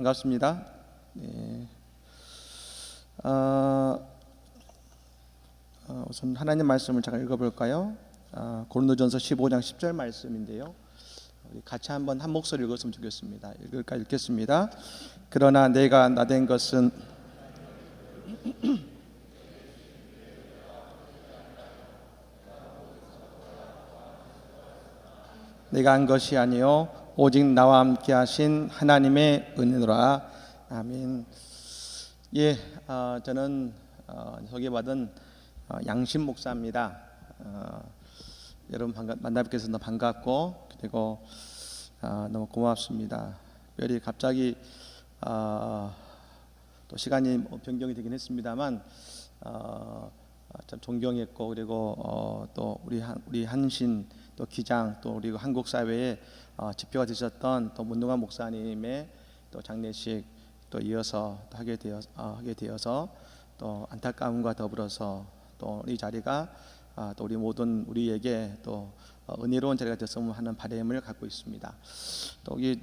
반갑습니다. 네. 우선 하나님 말씀을 잠깐 읽어볼까요? 고린도전서 15장 10절 말씀인데요. 우리 같이 한번 한 목소리 읽었으면 좋겠습니다. 읽겠습니다. 그러나 내가 나된 것은 내가 한 것이 아니요 오직 나와 함께 하신 하나님의 은혜로라. 아멘. 예, 저는 소개받은 양심 목사입니다. 여러분 만나 뵙게 해서 반갑고 그리고 너무 고맙습니다. 특별히 갑자기 또 시간이 변경이 되긴 했습니다만 참 존경했고 그리고 또 우리 한신 또 기장 또 그리고 한국 사회에 지표가 되셨던 또 문동환 목사님의 또 장례식 또 이어서 또 하게 되어서 또 안타까움과 더불어서 또 이 자리가 또 우리 모든 우리에게 또 은혜로운 자리가 됐으면 하는 바람을 갖고 있습니다. 또 이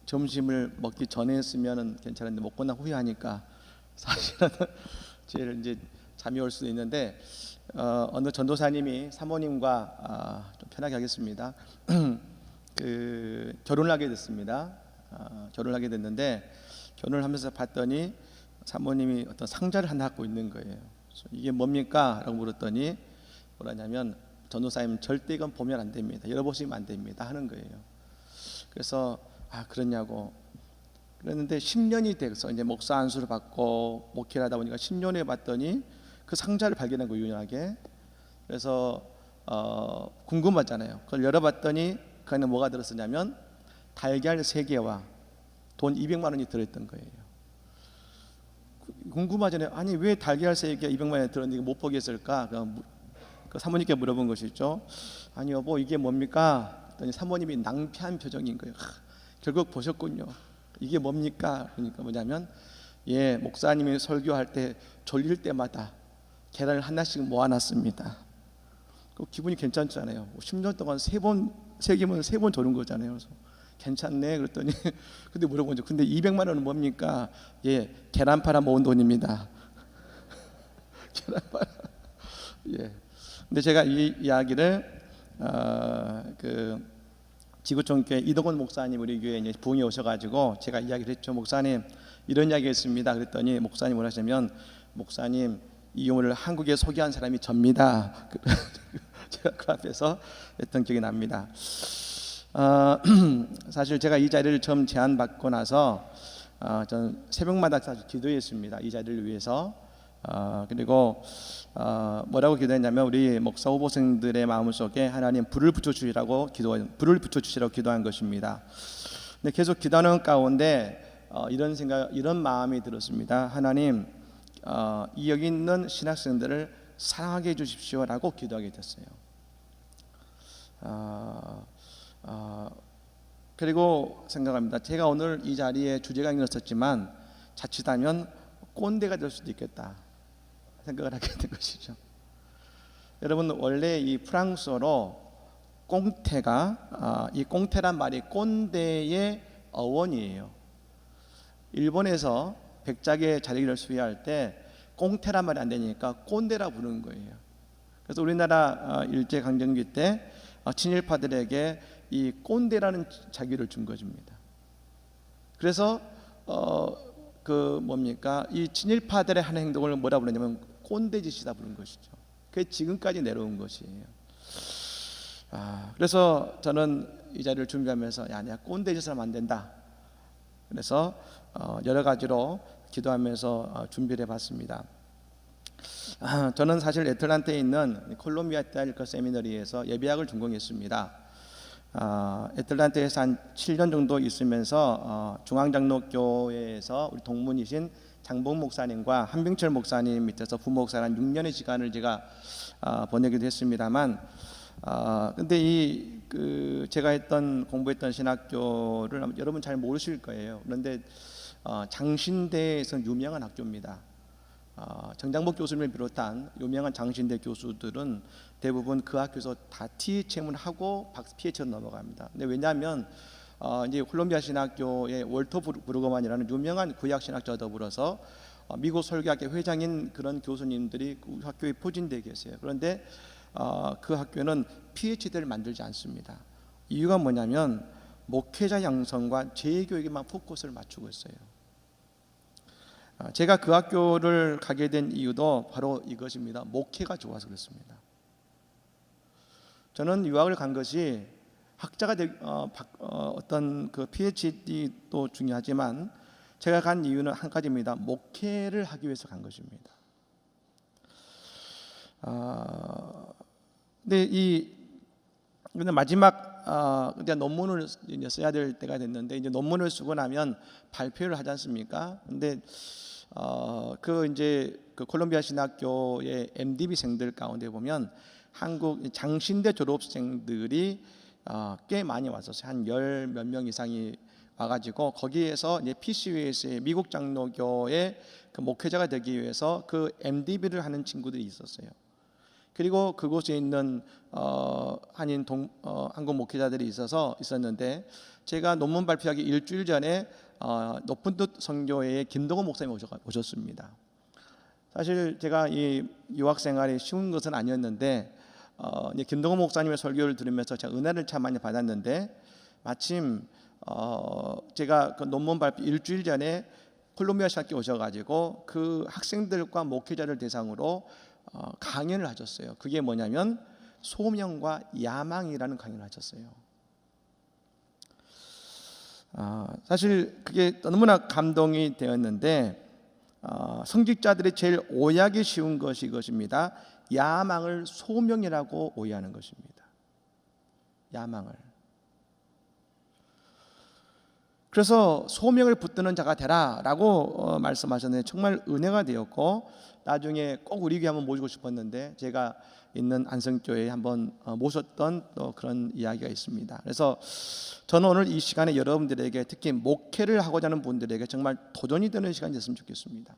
점심을 먹기 전에 했으면 괜찮은데 먹고 나 후회하니까 사실은 제일 이제 잠이 올 수도 있는데 어느 전도사님이 사모님과 좀 편하게 하겠습니다. 결혼을 하게 됐습니다. 결혼을 하게 됐는데 결혼을 하면서 봤더니 사모님이 어떤 상자를 하나 갖고 있는 거예요. 그래서 이게 뭡니까? 라고 물었더니 뭐라냐면 전도사님 절대 이건 보면 안 됩니다. 열어보시면 안 됩니다. 하는 거예요. 그래서 그러냐고 그랬는데 10년이 돼서 이제 목사 안수를 받고 목회를 하다 보니까 10년에 봤더니 그 상자를 발견한 거예요. 우연하게. 그래서 궁금하잖아요. 그걸 열어봤더니 그 안에 뭐가 들었었냐면 달걀 3개와 돈 200만 원이 들어있던 거예요. 궁금하잖아요. 아니 왜 달걀 3개 200만 원이 들었는데 못 보겠을까? 그 사모님께 물어본 것이죠. 아니 여보 이게 뭡니까? 그랬더니 사모님이 낭패한 표정인 거예요. 결국 보셨군요. 이게 뭡니까? 그러니까 뭐냐면 목사님이 설교할 때 졸릴 때마다 계란을 하나씩 모아놨습니다. 그 기분이 괜찮잖아요. 10년 동안 3개면 3번 조는 거잖아요. 그래서 괜찮네 그랬더니 근데 물어본 거죠. 근데 200만 원은 뭡니까? 계란 팔아 모은 돈입니다. 계란 팔아. 근데 제가 이 이야기를 지구촌교회 이덕원 목사님 우리 교회에 이제 부흥이 오셔가지고 제가 이야기를 했죠. 목사님 이런 이야기했습니다. 그랬더니 목사님 뭐라 하시냐면 목사님 이 오늘 한국에 소개한 사람이 접니다. 제가 그 앞에서 했던 기억이 납니다. 사실 제가 이 자리를 처음 제안받고 나서 저는 새벽마다 사실 기도했습니다. 이 자리를 위해서. 그리고 뭐라고 기도했냐면 우리 목사 후보생들의 마음속에 하나님 불을 붙여주시라고 기도한 것입니다. 근데 계속 기도하는 가운데 이런 마음이 들었습니다. 하나님 여기 있는 신학생들을 사랑하게 해주십시오라고 기도하게 됐어요. 그리고 생각합니다. 제가 오늘 이 자리에 주제 강의였었지만 자칫하면 꼰대가 될 수도 있겠다 생각을 하게 된 것이죠. 여러분 원래 이 프랑스어로 꽁태가 이 꽁태란 말이 꼰대의 어원이에요. 일본에서 백작의 자리를 수여할 때 꽁태란 말이 안 되니까 꼰대라 부르는 거예요. 그래서 우리나라 일제강점기 때 친일파들에게 이 꼰대라는 자기를 준 것입니다. 그래서 이 친일파들의 하는 행동을 뭐라 부르냐면 꼰대짓이다 부른 것이죠. 그게 지금까지 내려온 것이에요. 그래서 저는 이 자리를 준비하면서 내가 꼰대짓을 하면 안 된다. 그래서 여러 가지로 기도하면서 준비를 해봤습니다. 저는 사실 애틀란타에 있는 콜롬비아 대학교 세미너리에서 예비학을 전공했습니다. 애틀란타에서 한 7년 정도 있으면서 중앙장로교회에서 우리 동문이신 장봉 목사님과 한병철 목사님 밑에서 부목사를 한 6년의 시간을 제가 보내기도 했습니다만 근데 제가 공부했던 신학교를 여러분 잘 모르실 거예요. 그런데 장신대에서 유명한 학교입니다. 정장복 교수님을 비롯한 유명한 장신대 교수들은 대부분 그 학교에서 다 THM을 하고 PhD로 넘어갑니다. 근데 왜냐하면 이제 콜롬비아 신학교의 월터 브루거만이라는 유명한 구약 신학자와 더불어서 미국 설교학회 회장인 그런 교수님들이 그 학교에 포진되어 계세요. 그런데 그 학교는 PhD를 만들지 않습니다. 이유가 뭐냐면 목회자 양성과 재교육에만 포커스를 맞추고 있어요. 제가 그 학교를 가게 된 이유도 바로 이것입니다. 목회가 좋아서 그렇습니다. 저는 유학을 간 것이 학자가 어떤 그 PhD도 중요하지만 제가 간 이유는 한 가지입니다. 목회를 하기 위해서 간 것입니다. 근데 마지막 이제 논문을 이제 써야 될 때가 됐는데 이제 논문을 쓰고 나면 발표를 하지 않습니까? 근데 그 콜롬비아 신학교의 MDB생들 가운데 보면 한국 장신대 졸업생들이 꽤 많이 왔었어요. 한 10몇 명 이상이 와가지고 거기에서 이제 PCUS의 미국 장로교의 그 목회자가 되기 위해서 그 MDB를 하는 친구들이 있었어요. 그리고 그곳에 있는 한국 목회자들이 있었는데 제가 논문 발표하기 일주일 전에 높은 뜻 선교회의 김동호 목사님 오셨습니다. 사실 제가 이 유학 생활이 쉬운 것은 아니었는데 이제 김동호 목사님의 설교를 들으면서 제가 은혜를 참 많이 받았는데 마침 제가 그 논문 발표 일주일 전에 콜롬비아 신학교 오셔가지고 그 학생들과 목회자를 대상으로 강연을 하셨어요. 그게 뭐냐면 소명과 야망이라는 강연을 하셨어요. 사실 그게 너무나 감동이 되었는데 성직자들이 제일 오해하기 쉬운 것이 이것입니다. 야망을 소명이라고 오해하는 것입니다. 야망을. 그래서 소명을 붙드는 자가 되라라고 말씀하셨는데 정말 은혜가 되었고 나중에 꼭 우리 교회 한번 모시고 싶었는데 제가 있는 안성교회에 한번 모셨던 또 그런 이야기가 있습니다. 그래서 저는 오늘 이 시간에 여러분들에게 특히 목회를 하고자 하는 분들에게 정말 도전이 되는 시간이 됐으면 좋겠습니다.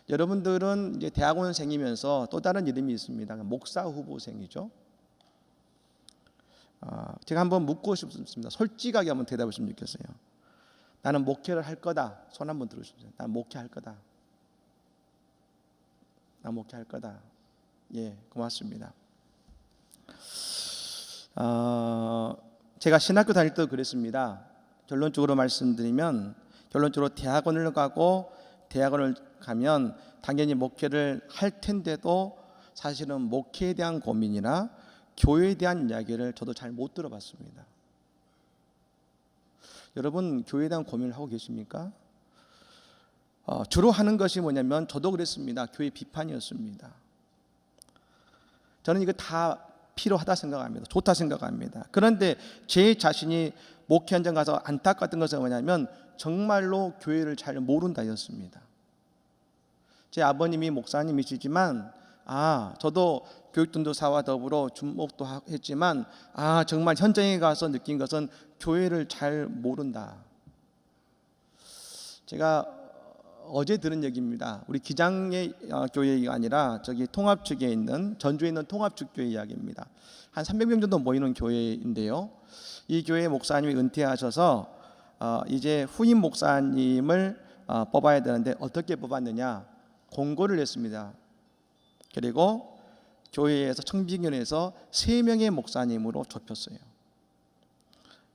여러분들은 이제 대학원생이면서 또 다른 이름이 있습니다. 목사 후보생이죠. 제가 한번 묻고 싶습니다. 솔직하게 한번 대답했으면 좋겠어요. 나는 목회를 할 거다. 손 한번 들어주세요. 난 목회할 거다. 난 목회할 거다. 예, 고맙습니다. 제가 신학교 다닐 때도 그랬습니다. 결론적으로 말씀드리면 대학원을 가고 대학원을 가면 당연히 목회를 할 텐데도 사실은 목회에 대한 고민이나 교회에 대한 이야기를 저도 잘 못 들어봤습니다. 여러분 교회에 대한 고민을 하고 계십니까? 주로 하는 것이 뭐냐면 저도 그랬습니다. 교회 비판이었습니다. 저는 이거 다 필요하다 생각합니다. 좋다 생각합니다. 그런데 제 자신이 목회 현장 가서 안타까웠던 것은 뭐냐면 정말로 교회를 잘 모른다였습니다. 제 아버님이 목사님이시지만 저도 교육전도사와 더불어 주목도 했지만 정말 현장에 가서 느낀 것은 교회를 잘 모른다. 제가 어제 들은 얘기입니다. 우리 기장의 교회가 아니라 저기 통합 측에 있는 전주에 있는 통합 측 교회 이야기입니다. 한 300명 정도 모이는 교회인데요. 이 교회 목사님이 은퇴하셔서 이제 후임 목사님을 뽑아야 되는데 어떻게 뽑았느냐? 공고를 냈습니다. 그리고 교회에서 청빙위원회에서 3명의 목사님으로 좁혔어요.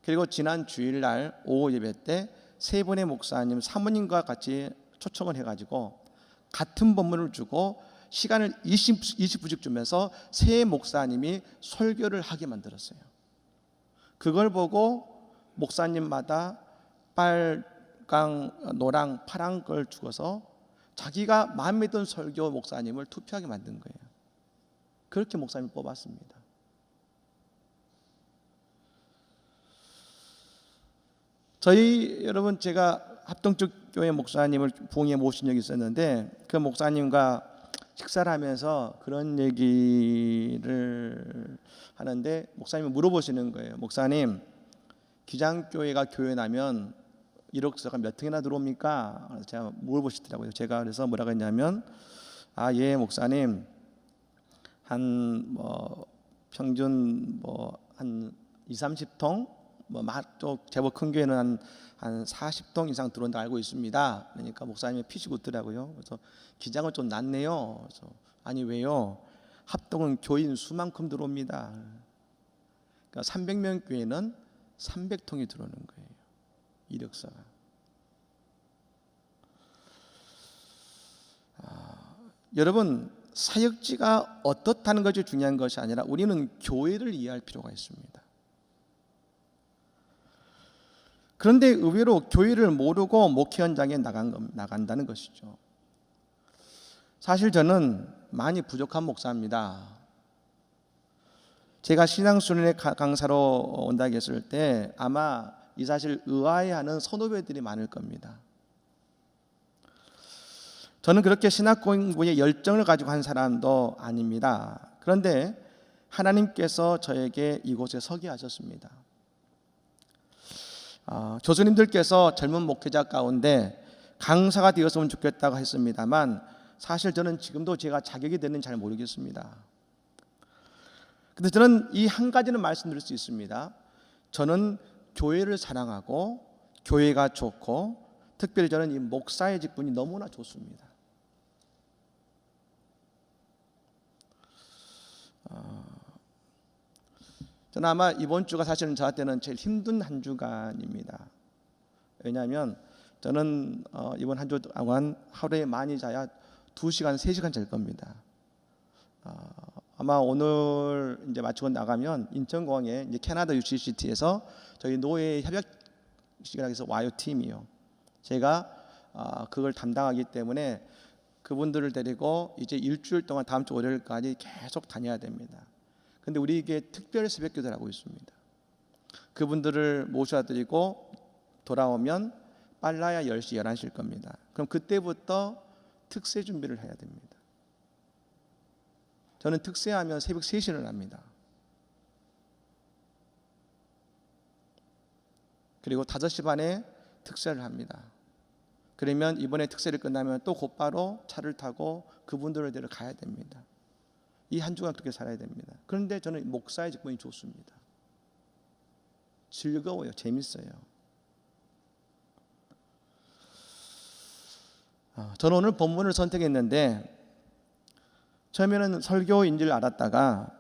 그리고 지난 주일날 오후 예배 때 3분의 목사님 사모님과 같이 초청을 해가지고 같은 본문을 주고 시간을 20분씩 주면서 세 목사님이 설교를 하게 만들었어요. 그걸 보고 목사님마다 빨강, 노랑, 파란 걸 주어서 자기가 마음에 든 설교 목사님을 투표하게 만든 거예요. 그렇게 목사님을 뽑았습니다. 여러분 제가 합동적 교회 목사님을 부흥에 모신 적이 있었는데 그 목사님과 식사를 하면서 그런 얘기를 하는데 목사님이 물어보시는 거예요. 목사님, 기장교회가 교회 나면 이력서가 몇 회나 들어옵니까? 제가 물어보시더라고요. 제가 그래서 뭐라고 했냐면 예 목사님, 한 평균 한 20, 30통 또 제법 큰 교회는 한 40동 이상 들어온다 알고 있습니다. 그러니까 목사님이 피시고 있더라고요. 그래서 기장은 좀 낮네요. 그래서 아니 왜요? 합동은 교인 수만큼 들어옵니다. 그러니까 300명 교회는 300통이 들어오는 거예요. 이력서가. 여러분, 사역지가 어떻다는 것이 중요한 것이 아니라 우리는 교회를 이해할 필요가 있습니다. 그런데 의외로 교회를 모르고 목회 현장에 나간다는 것이죠. 사실 저는 많이 부족한 목사입니다. 제가 신앙순례 강사로 온다고 했을 때 아마 이 사실 의아해하는 선후배들이 많을 겁니다. 저는 그렇게 신학 공부에 열정을 가지고 한 사람도 아닙니다. 그런데 하나님께서 저에게 이곳에 서게 하셨습니다. 교수님들께서 젊은 목회자 가운데 강사가 되었으면 좋겠다고 했습니다만 사실 저는 지금도 제가 자격이 되는지 잘 모르겠습니다. 근데 저는 이 한 가지는 말씀드릴 수 있습니다. 저는 교회를 사랑하고 교회가 좋고 특별히 저는 이 목사의 직분이 너무나 좋습니다. 저는 아마 이번 주가 사실은 저한테는 제일 힘든 한 주간입니다. 왜냐하면 저는 이번 한 주 동안 하루에 많이 자야 2시간, 3시간 잘 겁니다. 아마 오늘 이제 마치고 나가면 인천공항에 이제 캐나다 UCCT에서 저희 노예 협약식이라고 해서 와요 팀이요. 제가 그걸 담당하기 때문에 그분들을 데리고 이제 일주일 동안 다음 주 월요일까지 계속 다녀야 됩니다. 근데 우리에게 특별 새벽 기도를 하고 있습니다. 그분들을 모셔드리고 돌아오면 빨라야 10시, 11시일 겁니다. 그럼 그때부터 특세 준비를 해야 됩니다. 저는 특세하면 새벽 3시를 합니다. 그리고 5시 반에 특세를 합니다. 그러면 이번에 특세를 끝나면 또 곧바로 차를 타고 그분들을 데려 가야 됩니다. 이 한 주간 그렇게 살아야 됩니다. 그런데 저는 목사의 직분이 좋습니다. 즐거워요. 재밌어요. 저는 오늘 본문을 선택했는데 처음에는 설교인 줄 알았다가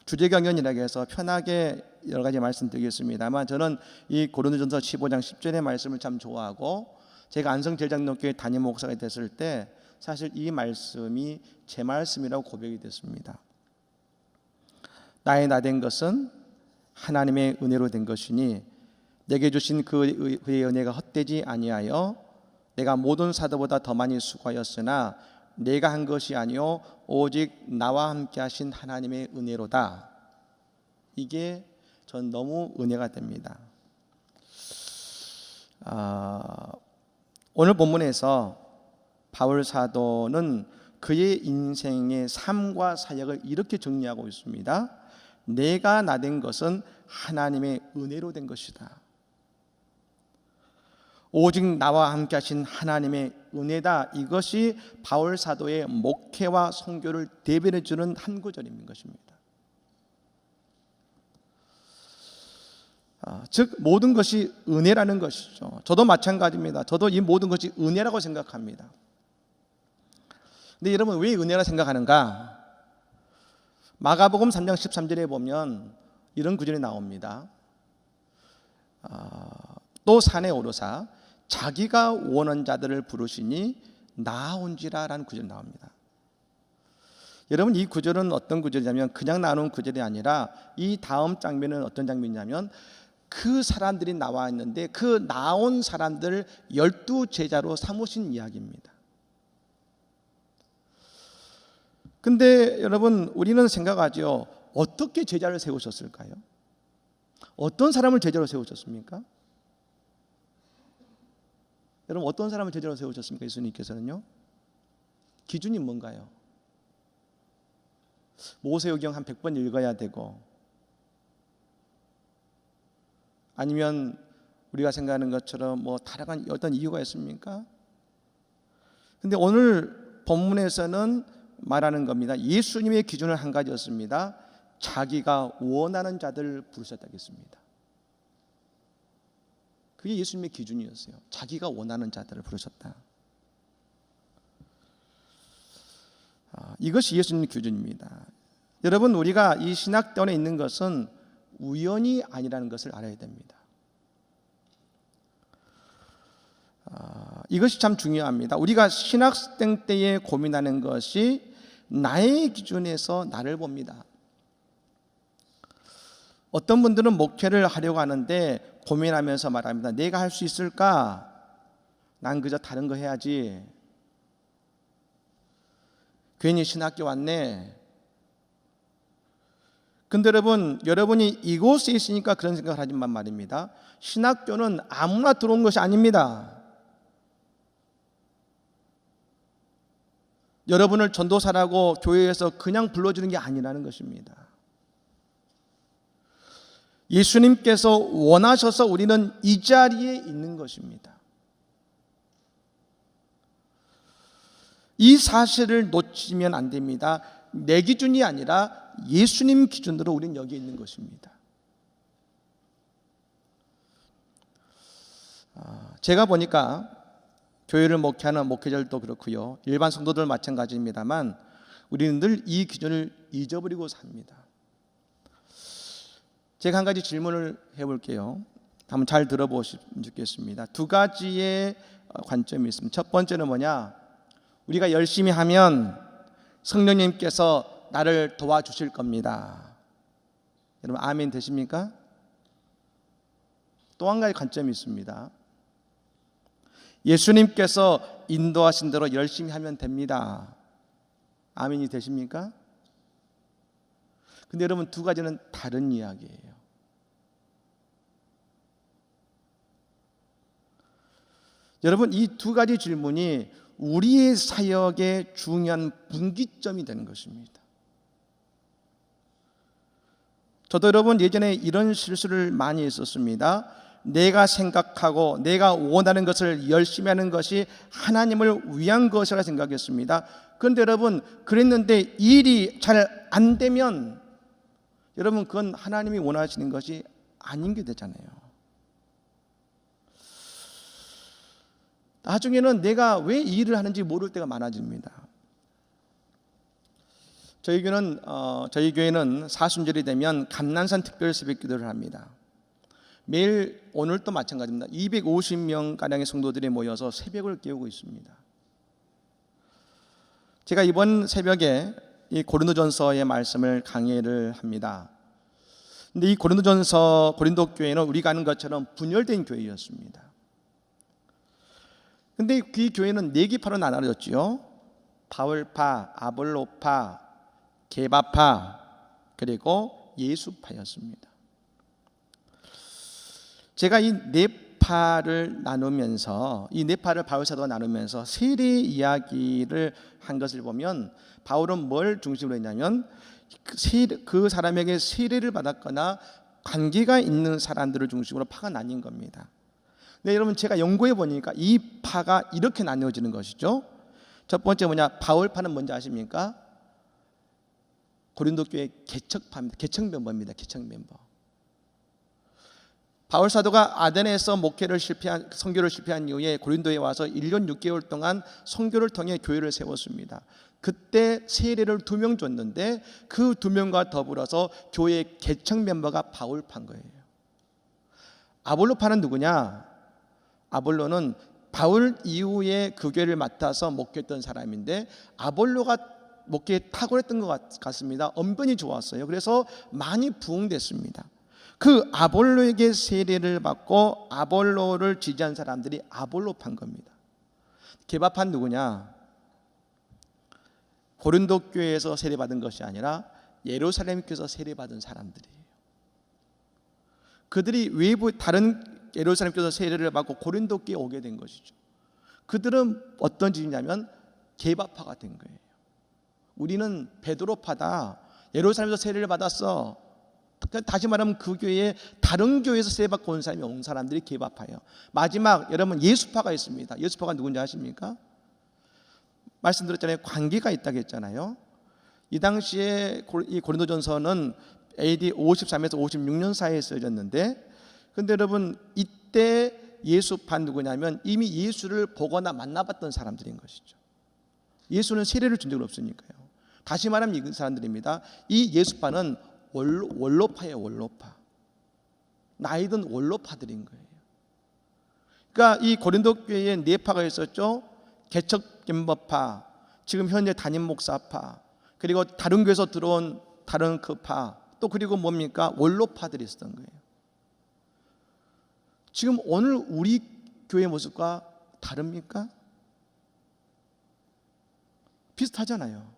주제강연이라고 해서 편하게 여러 가지 말씀드리겠습니다만 저는 이 고린도전서 15장 10절의 말씀을 참 좋아하고 제가 안성제일장로교회 담임 목사가 됐을 때 사실 이 말씀이 제 말씀이라고 고백이 됐습니다. 나의 나 된 것은 하나님의 은혜로 된 것이니 내게 주신 그의 은혜가 헛되지 아니하여 내가 모든 사도보다 더 많이 수고하였으나 내가 한 것이 아니요 오직 나와 함께 하신 하나님의 은혜로다. 이게 전 너무 은혜가 됩니다. 오늘 본문에서 바울 사도는 그의 인생의 삶과 사역을 이렇게 정리하고 있습니다. 내가 나 된 것은 하나님의 은혜로 된 것이다. 오직 나와 함께 하신 하나님의 은혜다. 이것이 바울 사도의 목회와 선교를 대변해 주는 한 구절인 것입니다. 즉 모든 것이 은혜라는 것이죠. 저도 마찬가지입니다. 저도 이 모든 것이 은혜라고 생각합니다. 근데 여러분 왜 은혜라 생각하는가? 마가복음 3장 13절에 보면 이런 구절이 나옵니다. 또 산에 오르사 자기가 원하는 자들을 부르시니 나온지라 라는 구절이 나옵니다. 여러분 이 구절은 어떤 구절이냐면 그냥 나오는 구절이 아니라 이 다음 장면은 어떤 장면이냐면 그 사람들이 나와 있는데 그 나온 사람들 12제자로 삼으신 이야기입니다. 근데 여러분 우리는 생각하죠. 어떻게 제자를 세우셨을까요? 어떤 사람을 제자로 세우셨습니까? 여러분 어떤 사람을 제자로 세우셨습니까? 예수님께서는요. 기준이 뭔가요? 모세오경 한 100번 읽어야 되고 아니면 우리가 생각하는 것처럼 뭐 다양한 어떤 이유가 있습니까? 근데 오늘 본문에서는 말하는 겁니다. 예수님의 기준은 한 가지였습니다. 자기가 원하는 자들 부르셨다고 했습니다. 그게 예수님의 기준이었어요. 자기가 원하는 자들을 부르셨다. 이것이 예수님의 기준입니다. 여러분, 우리가 이 신학대원에 있는 것은 우연이 아니라는 것을 알아야 됩니다. 이것이 참 중요합니다. 우리가 신학생 때에 고민하는 것이 나의 기준에서 나를 봅니다. 어떤 분들은 목회를 하려고 하는데 고민하면서 말합니다. 내가 할 수 있을까? 난 그저 다른 거 해야지. 괜히 신학교 왔네. 근데 여러분이 이곳에 있으니까 그런 생각을 하지만 말입니다. 신학교는 아무나 들어온 것이 아닙니다. 여러분을 전도사라고 교회에서 그냥 불러주는 게 아니라는 것입니다. 예수님께서 원하셔서 우리는 이 자리에 있는 것입니다. 이 사실을 놓치면 안 됩니다. 내 기준이 아니라 예수님 기준으로 우리는 여기 있는 것입니다. 제가 보니까 교회를 목회하는 목회자들도 그렇고요, 일반 성도들 마찬가지입니다만 우리는 늘 이 기준을 잊어버리고 삽니다. 제가 한 가지 질문을 해볼게요. 한번 잘 들어보시면 좋겠습니다. 두 가지의 관점이 있습니다. 첫 번째는 뭐냐? 우리가 열심히 하면 성령님께서 나를 도와주실 겁니다. 여러분 아멘 되십니까? 또 한 가지 관점이 있습니다. 예수님께서 인도하신 대로 열심히 하면 됩니다. 아멘이 되십니까? 근데 여러분 두 가지는 다른 이야기예요. 여러분 이 두 가지 질문이 우리의 사역의 중요한 분기점이 되는 것입니다. 저도 여러분 예전에 이런 실수를 많이 했었습니다. 내가 생각하고 내가 원하는 것을 열심히 하는 것이 하나님을 위한 것이라 생각했습니다. 그런데 여러분 그랬는데 일이 잘 안 되면 여러분 그건 하나님이 원하시는 것이 아닌 게 되잖아요. 나중에는 내가 왜 이 일을 하는지 모를 때가 많아집니다. 저희 교회는 사순절이 되면 감난산 특별 새벽기도를 합니다. 매일 오늘도 마찬가지입니다. 250명 가량의 성도들이 모여서 새벽을 깨우고 있습니다. 제가 이번 새벽에 이 고린도전서의 말씀을 강의를 합니다. 근데 이 고린도 교회는 우리가 아는 것처럼 분열된 교회였습니다. 근데 그 교회는 네 계파로 나눠졌지요. 바울파, 아볼로파, 게바파, 그리고 예수파였습니다. 제가 이 네 파를 나누면서 이 네 파를 바울 사도가 나누면서 세례 이야기를 한 것을 보면 바울은 뭘 중심으로 했냐면 그 사람에게 세례를 받았거나 관계가 있는 사람들을 중심으로 파가 나뉜 겁니다. 네, 여러분 제가 연구해 보니까 이 파가 이렇게 나뉘어지는 것이죠. 첫 번째 뭐냐? 바울파는 뭔지 아십니까? 고린도 교회 개척파입니다. 개척 멤버입니다. 개척 멤버. 바울 사도가 아덴에서 선교를 실패한 이후에 고린도에 와서 1년 6개월 동안 선교를 통해 교회를 세웠습니다. 그때 세례를 2명 줬는데 그 2명과 더불어서 교회 개척 멤버가 바울파인 거예요. 아볼로파는 누구냐? 아볼로는 바울 이후에 그 교회를 맡아서 목회했던 사람인데 아볼로가 목회에 탁월했던 것 같습니다. 언변이 좋았어요. 그래서 많이 부흥됐습니다. 그 아볼로에게 세례를 받고 아볼로를 지지한 사람들이 아볼로파인 겁니다. 게바파는 누구냐? 고린도 교회에서 세례받은 것이 아니라 예루살렘 교회에서 세례받은 사람들이에요. 그들이 외부 다른 예루살렘 교회에서 세례를 받고 고린도 교회에 오게 된 것이죠. 그들은 어떤 짓이냐면 게바파가 된 거예요. 우리는 베드로파다. 예루살렘에서 세례를 받았어. 다시 말하면 그 교회에 다른 교회에서 세례받고 온 사람이 온 사람들이 게바파예요. 마지막 여러분 예수파가 있습니다. 예수파가 누군지 아십니까? 말씀드렸잖아요. 관계가 있다고 했잖아요. 이 당시에 이 고린도전서는 AD 53에서 56년 사이에 써졌는데, 근데 여러분 이때 예수파 누구냐면 이미 예수를 보거나 만나봤던 사람들인 것이죠. 예수는 세례를 준 적은 없으니까요. 다시 말하면 이 사람들입니다. 이 예수파는 원로파예요. 원로파. 나이든 원로파들인 거예요. 그러니까 이 고린도 교회에 네 파가 있었죠. 개척연법파, 지금 현재 담임 목사파, 그리고 다른 교회에서 들어온 다른 그 파, 또 그리고 뭡니까? 원로파들이 있었던 거예요. 지금 오늘 우리 교회 모습과 다릅니까? 비슷하잖아요.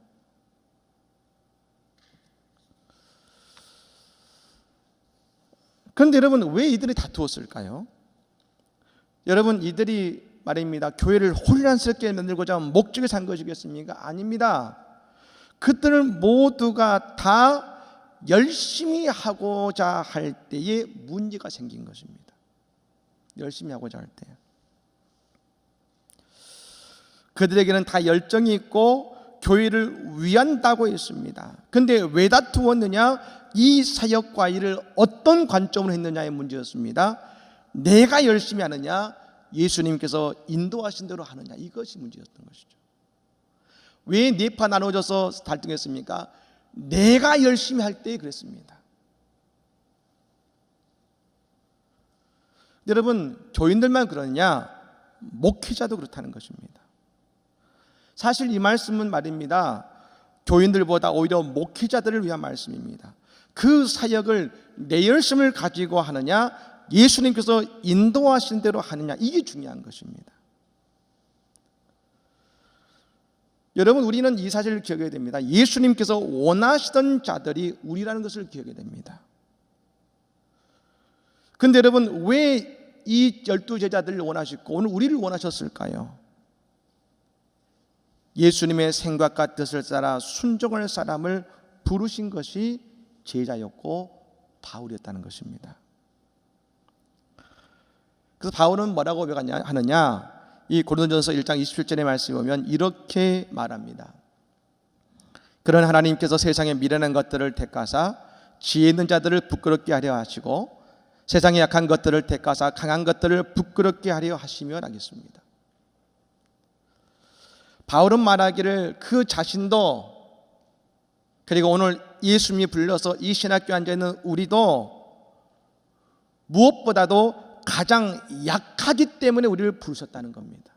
그런데 여러분, 왜 이들이 다투었을까요? 여러분, 이들이 말입니다. 교회를 혼란스럽게 만들고자 목적에 산 것이겠습니까? 아닙니다. 그들을 모두가 다 열심히 하고자 할 때에 문제가 생긴 것입니다. 열심히 하고자 할 때. 그들에게는 다 열정이 있고 교회를 위한다고 했습니다. 그런데 왜 다투었느냐? 이 사역과 일을 어떤 관점으로 했느냐의 문제였습니다. 내가 열심히 하느냐, 예수님께서 인도하신 대로 하느냐, 이것이 문제였던 것이죠. 왜 네 파 나눠져서 갈등했습니까? 내가 열심히 할 때 그랬습니다. 여러분, 교인들만 그러느냐? 목회자도 그렇다는 것입니다. 사실 이 말씀은 말입니다, 교인들보다 오히려 목회자들을 위한 말씀입니다. 그 사역을 내 열심을 가지고 하느냐, 예수님께서 인도하신 대로 하느냐, 이게 중요한 것입니다. 여러분, 우리는 이 사실을 기억해야 됩니다. 예수님께서 원하시던 자들이 우리라는 것을 기억해야 됩니다. 그런데 여러분, 왜 이 12제자들을 원하셨고 오늘 우리를 원하셨을까요? 예수님의 생각과 뜻을 따라 순종할 사람을 부르신 것이 제자였고 바울이었다는 것입니다. 그래서 바울은 뭐라고 하느냐? 이 고린도전서 1장 27절의 말씀에 보면 이렇게 말합니다. 그런 하나님께서 세상의 미련한 것들을 택하사 지혜 있는 자들을 부끄럽게 하려 하시고 세상에 약한 것들을 택하사 강한 것들을 부끄럽게 하려 하시며 하겠습니다. 바울은 말하기를 그 자신도, 그리고 오늘 예수님이 불러서 이 신학교에 앉아있는 우리도 무엇보다도 가장 약하기 때문에 우리를 부르셨다는 겁니다.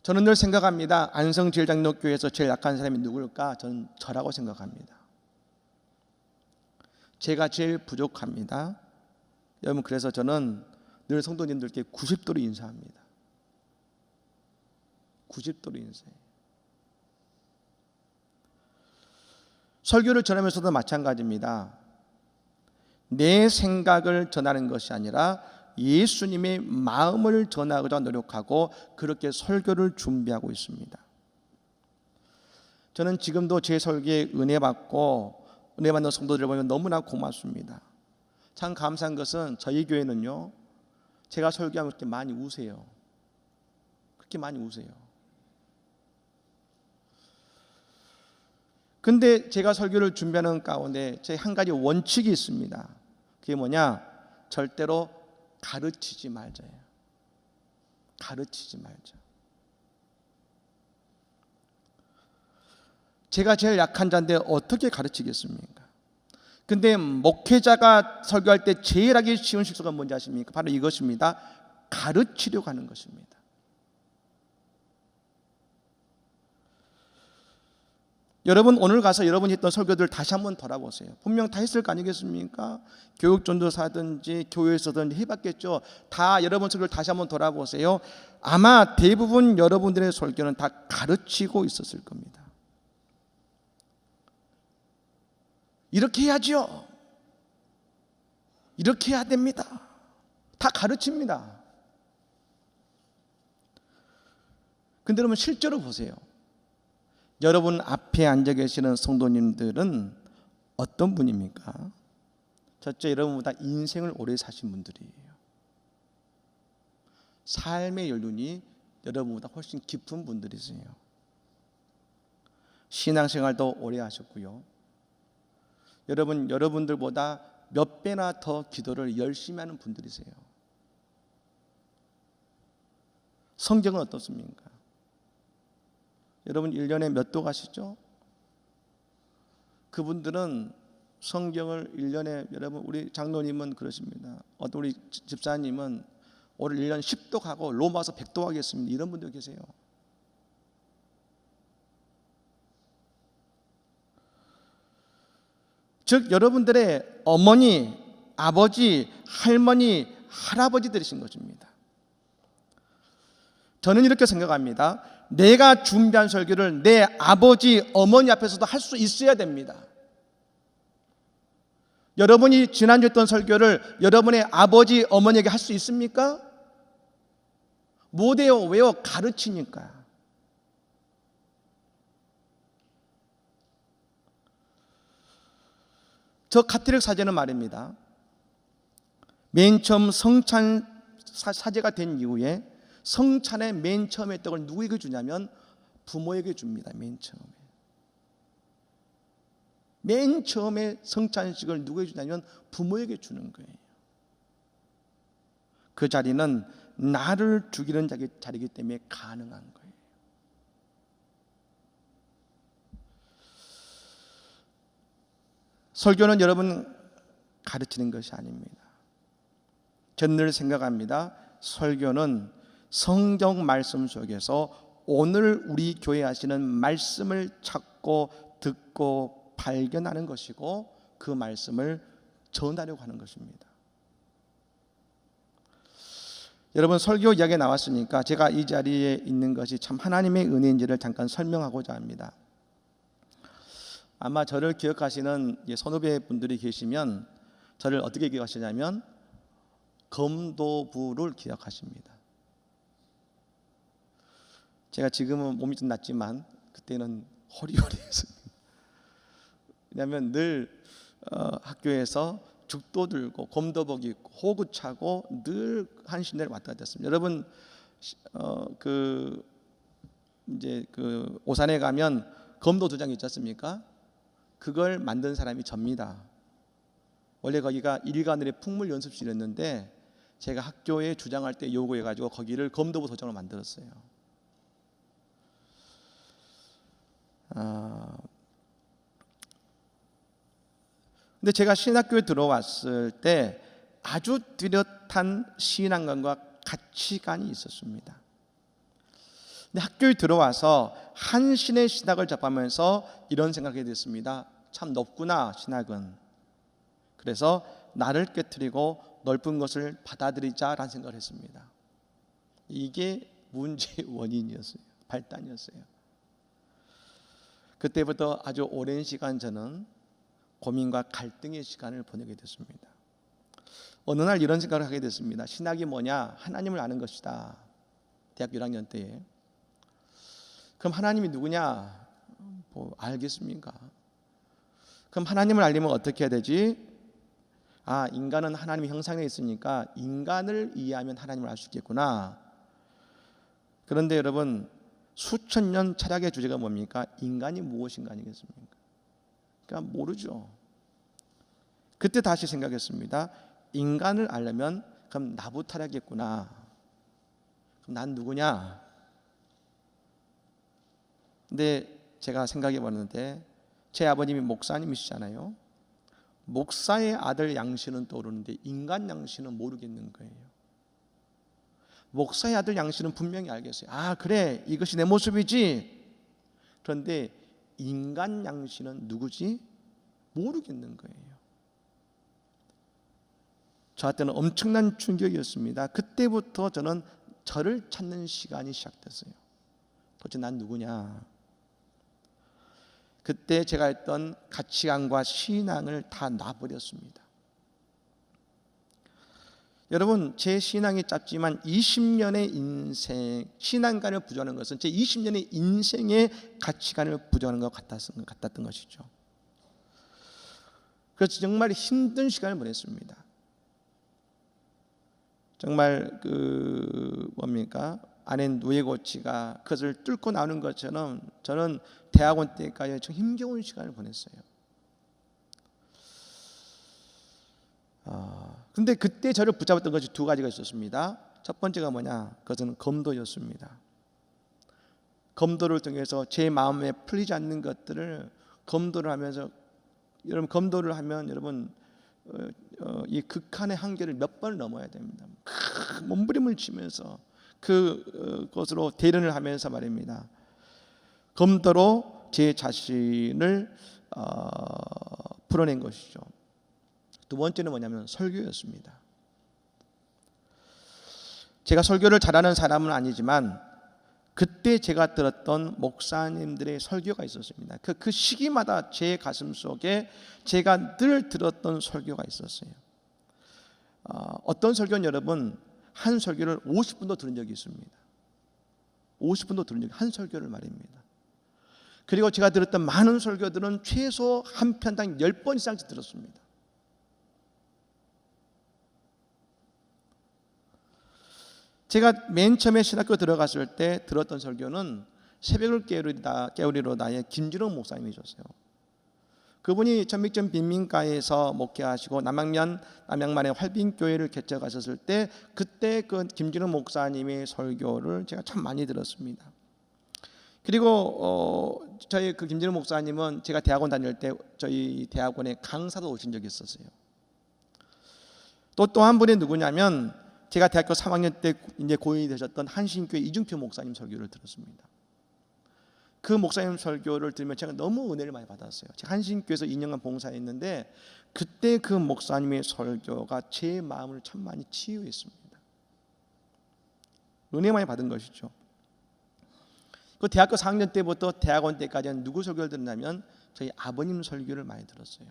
저는 늘 생각합니다. 안성제일장로교회에서 제일 약한 사람이 누굴까? 저는 저라고 생각합니다. 제가 제일 부족합니다. 여러분, 그래서 저는 늘 성도님들께 90도로 인사합니다. 90도로 인사해요. 설교를 전하면서도 마찬가지입니다. 내 생각을 전하는 것이 아니라 예수님의 마음을 전하고자 노력하고 그렇게 설교를 준비하고 있습니다. 저는 지금도 제 설교에 은혜 받고 은혜 받는 성도들을 보면 너무나 고맙습니다. 참 감사한 것은 저희 교회는요, 제가 설교하면 그렇게 많이 우세요. 그렇게 많이 우세요. 근데 제가 설교를 준비하는 가운데 제 한 가지 원칙이 있습니다. 그게 뭐냐? 절대로 가르치지 말자예요. 가르치지 말자. 제가 제일 약한 자인데 어떻게 가르치겠습니까? 근데 목회자가 설교할 때 제일 하기 쉬운 실수가 뭔지 아십니까? 바로 이것입니다. 가르치려고 하는 것입니다. 여러분, 오늘 가서 여러분이 했던 설교들 다시 한번 돌아보세요. 분명 다 했을 거 아니겠습니까? 교육전도사든지 교회에서든지 해봤겠죠. 다 여러분 설교를 다시 한번 돌아보세요. 아마 대부분 여러분들의 설교는 다 가르치고 있었을 겁니다. 이렇게 해야죠. 이렇게 해야 됩니다. 다 가르칩니다. 근데 여러분, 실제로 보세요. 여러분 앞에 앉아 계시는 성도님들은 어떤 분입니까? 첫째, 여러분보다 인생을 오래 사신 분들이에요. 삶의 연륜이 여러분보다 훨씬 깊은 분들이세요. 신앙생활도 오래 하셨고요. 여러분들보다 몇 배나 더 기도를 열심히 하는 분들이세요. 성경은 어떻습니까? 여러분 1년에 몇 도 가시죠? 그분들은 성경을 1년에, 여러분 우리 장로님은 그러십니다. 어떤 우리 집사님은 올 1년 10도 가고 로마서 100도 하겠습니다. 이런 분들 계세요. 즉 여러분들의 어머니, 아버지, 할머니, 할아버지들이신 것입니다. 저는 이렇게 생각합니다. 내가 준비한 설교를 내 아버지, 어머니 앞에서도 할 수 있어야 됩니다. 여러분이 지난주에 했던 설교를 여러분의 아버지, 어머니에게 할 수 있습니까? 못해요. 왜요? 가르치니까. 저 카톨릭 사제는 말입니다. 맨 처음 성찬 사제가 된 이후에 성찬의 맨 처음의 떡을 누구에게 주냐면 부모에게 줍니다. 맨 처음에 성찬식을 누구에게 주냐면 부모에게 주는 거예요. 그 자리는 나를 죽이는 자리이기 때문에 가능한 거예요. 설교는 여러분 가르치는 것이 아닙니다. 저는 늘 생각합니다. 설교는 성경 말씀 속에서 오늘 우리 교회 하시는 말씀을 찾고 듣고 발견하는 것이고 그 말씀을 전하려고 하는 것입니다. 여러분 설교 이야기가 나왔으니까 제가 이 자리에 있는 것이 참 하나님의 은혜인지를 잠깐 설명하고자 합니다. 아마 저를 기억하시는 선후배 분들이 계시면 저를 어떻게 기억하시냐면 검도부를 기억하십니다. 제가 지금은 몸이 좀 낫지만 그때는 허리허리했습니다. 왜냐하면 늘 학교에서 죽도 들고 검도복 입고 호구 차고 늘 한신대를 왔다 갔다 했습니다. 여러분 이제 오산에 가면 검도 도장 있지 않습니까? 그걸 만든 사람이 접니다. 원래 거기가 일간을의 풍물 연습실이었는데 제가 학교에 주장할 때 요구해가지고 거기를 검도부 도장으로 만들었어요. 근데 제가 신학교에 들어왔을 때 아주 뚜렷한 신앙관과 가치관이 있었습니다. 근데 학교에 들어와서 한신의 신학을 접하면서 이런 생각이 됐습니다. 참 높구나 신학은. 그래서 나를 깨트리고 넓은 것을 받아들이자라는 생각을 했습니다. 이게 문제의 원인이었어요. 발단이었어요. 그때부터 아주 오랜 시간 저는 고민과 갈등의 시간을 보내게 됐습니다. 어느 날 이런 생각을 하게 됐습니다. 신학이 뭐냐? 하나님을 아는 것이다. 대학교 1학년 때에. 그럼 하나님이 누구냐? 뭐 알겠습니까? 그럼 하나님을 알려면 어떻게 해야 되지? 인간은 하나님의 형상에 있으니까 인간을 이해하면 하나님을 알 수 있겠구나. 그런데 여러분 수천 년 철학의 주제가 뭡니까? 인간이 무엇인가 아니겠습니까? 그러니까 모르죠. 그때 다시 생각했습니다. 인간을 알려면 그럼 나부터 알아야겠구나. 그럼 난 누구냐? 근데 제가 생각해 봤는데 제 아버님이 목사님이시잖아요. 목사의 아들 양씨는 떠오르는데 인간 양씨는 모르겠는 거예요. 목사의 아들 양씨는 분명히 알겠어요. 그래 이것이 내 모습이지. 그런데 인간 양씨는 누구지? 모르겠는 거예요. 저한테는 엄청난 충격이었습니다. 그때부터 저는 저를 찾는 시간이 시작됐어요. 도대체 난 누구냐? 그때 제가 했던 가치관과 신앙을 다 놔버렸습니다. 여러분 제 신앙이 짧지만 20년의 인생 신앙관을 부정하는 것은 제 20년의 인생의 가치관을 부정하는 것 같았던 것이죠. 그래서 정말 힘든 시간을 보냈습니다. 정말 안에 누에고치가 그것을 뚫고 나오는 것처럼 저는 대학원 때까지 좀 힘겨운 시간을 보냈어요. 근데 그때 저를 붙잡았던 것이 두 가지가 있었습니다. 첫 번째가 뭐냐? 그것은 검도였습니다. 검도를 통해서 제 마음에 풀리지 않는 것들을 검도를 하면서, 여러분 검도를 하면 여러분 이 극한의 한계를 몇 번을 넘어야 됩니다. 몸부림을 치면서 그것으로 대련을 하면서 말입니다. 검도로 제 자신을 풀어낸 것이죠. 두 번째는 뭐냐면 설교였습니다. 제가 설교를 잘하는 사람은 아니지만 그때 제가 들었던 목사님들의 설교가 있었습니다. 그 시기마다 제 가슴 속에 제가 늘 들었던 설교가 있었어요. 어떤 설교는 여러분 한 설교를 50분도 들은 적이 있습니다. 50분도 들은 적이, 한 설교를 말입니다. 그리고 제가 들었던 많은 설교들은 최소 한 편당 10번 이상씩 들었습니다. 제가 맨 처음에 신학교 들어갔을 때 들었던 설교는 새벽을 깨우리로 나의 김진호 목사님이셨어요. 그분이 천믹전 빈민가에서 목회하시고 남양만의 활빈교회를 개척하셨을 때 그때 그 김진호 목사님의 설교를 제가 참 많이 들었습니다. 그리고 저희 그 김진호 목사님은 제가 대학원 다닐 때 저희 대학원에 강사도 오신 적이 있었어요. 또 한 분이 누구냐면 제가 대학교 3학년 때 이제 고인이 되셨던 한신교회 이중표 목사님 설교를 들었습니다. 그 목사님 설교를 들으면 제가 너무 은혜를 많이 받았어요. 제가 한신교회에서 2년간 봉사했는데 그때 그 목사님의 설교가 제 마음을 참 많이 치유했습니다. 은혜 많이 받은 것이죠. 그 대학교 4학년 때부터 대학원 때까지는 누구 설교를 듣냐면 저희 아버님 설교를 많이 들었어요.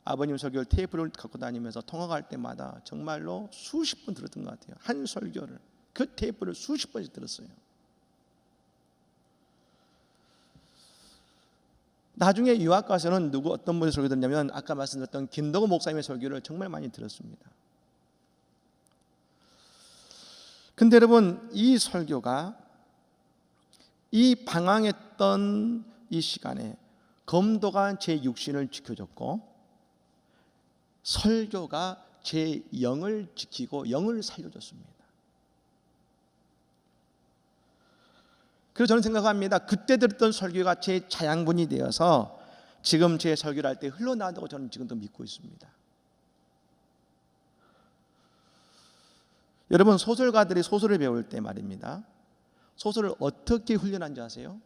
아버님 설교를 테이프를 갖고 다니면서 통학할 때마다 정말로 수십 번 들었던 것 같아요. 한 설교를, 그 테이프를 수십 번씩 들었어요. 나중에 유학 가서는 어떤 분의 설교 듣냐면 아까 말씀드렸던 김덕호 목사님의 설교를 정말 많이 들었습니다. 근데 여러분 이 설교가 이 방황했던 이 시간에 검도가 제 육신을 지켜줬고 설교가 제 영을 지키고 영을 살려줬습니다. 그래서 저는 생각합니다. 그때 들었던 설교가 제 자양분이 되어서 지금 제 설교를 할 때 흘러나온다고 저는 지금도 믿고 있습니다. 여러분 소설가들이 소설을 배울 때 말입니다. 소설을 어떻게 훈련한지 아세요?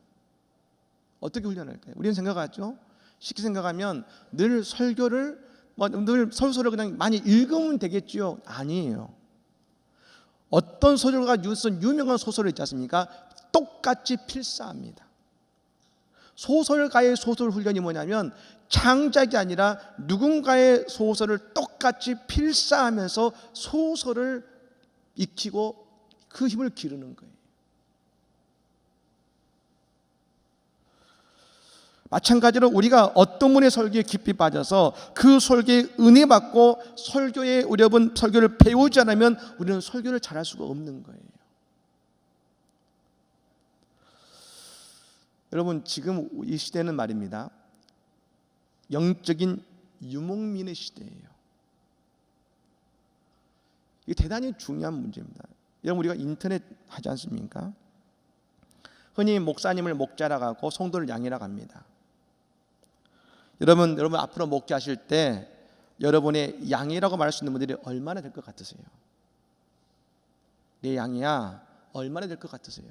어떻게 훈련할까요? 우리는 생각하죠. 쉽게 생각하면 늘 설교를 늘 소설을 그냥 많이 읽으면 되겠지요. 아니에요. 어떤 소설가가 쓴 유명한 소설을 있지 않습니까? 똑같이 필사합니다. 소설가의 소설 훈련이 뭐냐면 창작이 아니라 누군가의 소설을 똑같이 필사하면서 소설을 익히고 그 힘을 기르는 거예요. 마찬가지로 우리가 어떤 분의 설교에 깊이 빠져서 그 설교에 은혜 받고 설교에 여러분 설교를 배우지 않으면 우리는 설교를 잘할 수가 없는 거예요. 여러분 지금 이 시대는 말입니다. 영적인 유목민의 시대예요. 이게 대단히 중요한 문제입니다. 여러분 우리가 인터넷 하지 않습니까? 흔히 목사님을 목자라고 하고 성도를 양이라고 합니다. 여러분 앞으로 목자하실 때 여러분의 양이라고 말할 수 있는 분들이 얼마나 될 것 같으세요? 내 양이야 얼마나 될 것 같으세요?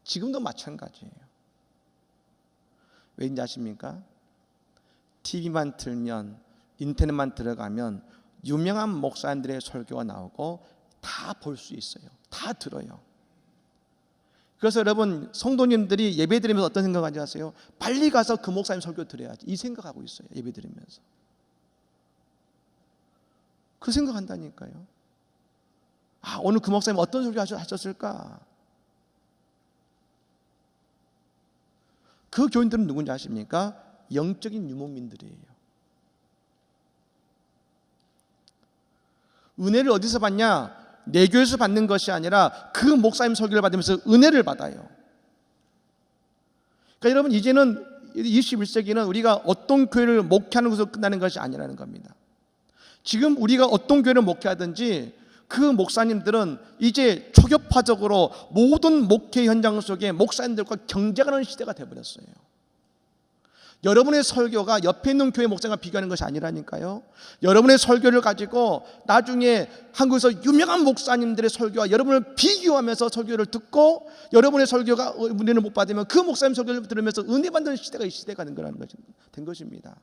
지금도 마찬가지예요. 왠지 아십니까? TV만 틀면 인터넷만 들어가면 유명한 목사님들의 설교가 나오고 다 볼 수 있어요. 다 들어요. 그래서 여러분 성도님들이 예배드리면서 어떤 생각하지 아세요? 빨리 가서 그 목사님 설교 들어야지 이 생각하고 있어요. 예배드리면서 그 생각한다니까요. 오늘 그 목사님 어떤 설교 하셨을까? 그 교인들은 누군지 아십니까? 영적인 유목민들이에요. 은혜를 어디서 받냐? 내 교회에서 받는 것이 아니라 그 목사님 설교를 받으면서 은혜를 받아요. 그러니까 여러분 이제는 21세기는 우리가 어떤 교회를 목회하는 것으로 끝나는 것이 아니라는 겁니다. 지금 우리가 어떤 교회를 목회하든지 그 목사님들은 이제 초교파적으로 모든 목회 현장 속에 목사님들과 경쟁하는 시대가 되어버렸어요. 여러분의 설교가 옆에 있는 교회 목사가 비교하는 것이 아니라니까요. 여러분의 설교를 가지고 나중에 한국에서 유명한 목사님들의 설교와 여러분을 비교하면서 설교를 듣고 여러분의 설교가 은혜를 못 받으면 그 목사님 설교를 들으면서 은혜 받는 시대가 이 시대가 된 것입니다.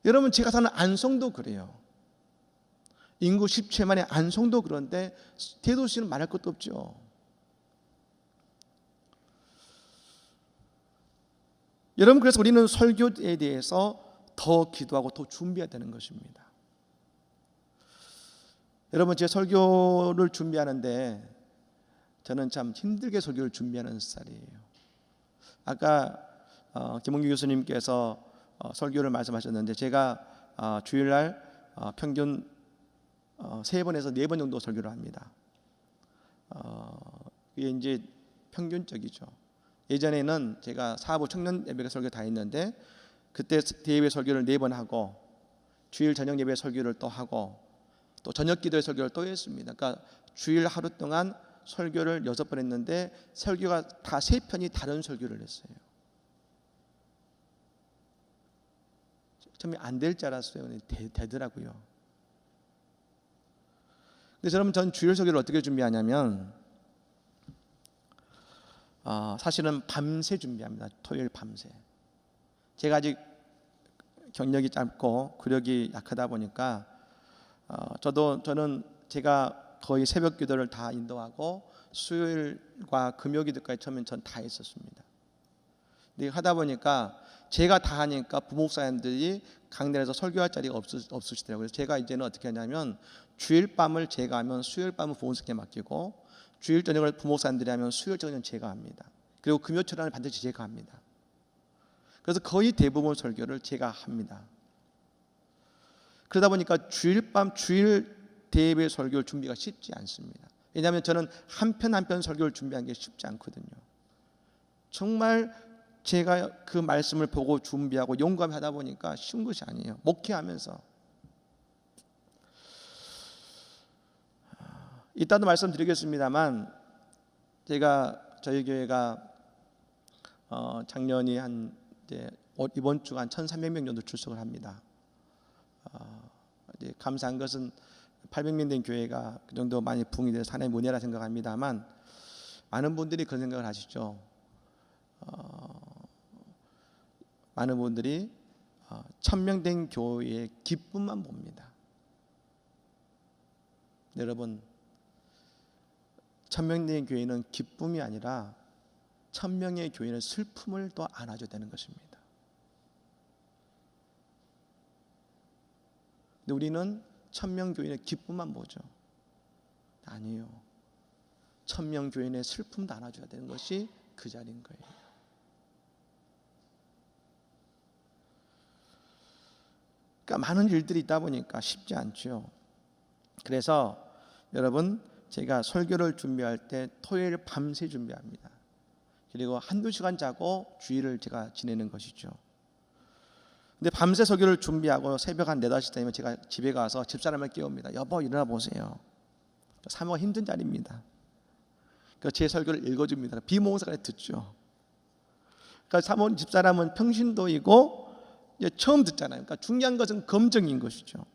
여러분, 제가 사는 안성도 그래요. 인구 17만의 안성도 그런데 대도시는 말할 것도 없죠. 여러분, 그래서 우리는 설교에 대해서 더 기도하고 더 준비해야 되는 것입니다. 여러분, 제 설교를 준비하는데 저는 참 힘들게 설교를 준비하는 스타일이에요. 아까 김홍규 교수님께서 설교를 말씀하셨는데 제가 주일날 평균 3번에서 4번 정도 설교를 합니다. 이게 이제 평균적이죠. 예전에는 제가 사부 청년 예배 설교 다 했는데 그때 대예배 설교를 4번 하고 주일 저녁 예배 설교를 또 하고 또 저녁 기도의 설교를 또 했습니다. 그러니까 주일 하루 동안 설교를 6번 했는데 설교가 다 3편이 다른 설교를 했어요. 처음에 안 될 줄 알았어요. 되더라고요. 그래서 여러분, 전 주일 설교를 어떻게 준비하냐면 사실은 밤새 준비합니다. 토요일 밤새. 제가 아직 경력이 짧고 구력이 약하다 보니까 저는 제가 거의 새벽 기도를 다 인도하고 수요일과 금요 기도까지 처음엔 전 다 했었습니다. 근데 하다 보니까 제가 다 하니까 부목사님들이 강단에서 설교할 자리가 없으시더라고요. 그래서 제가 이제는 어떻게 하냐면 주일 밤을 제가 하면 수요일 밤은 부목사님께 맡기고 주일 저녁을 부목사님들이 하면 수요일 저녁은 제가 합니다. 그리고 금요 철학을 반드시 제가 합니다. 그래서 거의 대부분 설교를 제가 합니다. 그러다 보니까 주일 밤 주일 대예배 설교 준비가 쉽지 않습니다. 왜냐하면 저는 한 편 한 편 설교를 준비하는 게 쉽지 않거든요. 정말 제가 그 말씀을 보고 준비하고 용감하다 보니까 쉬운 것이 아니에요. 목회하면서 이따도 말씀드리겠습니다만 제가 저희 교회가 작년이 한 이번 주가 한 1,300명 정도 출석을 합니다. 감사한 것은 800명 된 교회가 그 정도 많이 부흥이 돼서 하나님의 은혜라 생각합니다만 많은 분들이 그런 생각을 하시죠. 많은 분들이 1,000명 된 교회의 기쁨만 봅니다. 여러분, 1,000명 된 교회는 기쁨이 아니라 1,000명의 교회는 슬픔을 또 안아줘야 되는 것입니다. 근데 우리는 1,000명 교인의 기쁨만 보죠. 아니에요. 1,000명 교인의 슬픔도 안아줘야 되는 것이 그 자리인 거예요. 그러니까 많은 일들이 있다 보니까 쉽지 않죠. 그래서 여러분, 제가 설교를 준비할 때 토요일 밤새 준비합니다. 그리고 한두 시간 자고 주일을 제가 지내는 것이죠. 근데 밤새 설교를 준비하고 새벽 한 4, 5시 되면 제가 집에 가서 집사람을 깨웁니다. 여보, 일어나 보세요. 사모가 힘든 자리입니다. 그래서 제 설교를 읽어줍니다. 비몽사가 듣죠. 그러니까 사모 집사람은 평신도이고 처음 듣잖아요. 그러니까 중요한 것은 검증인 것이죠.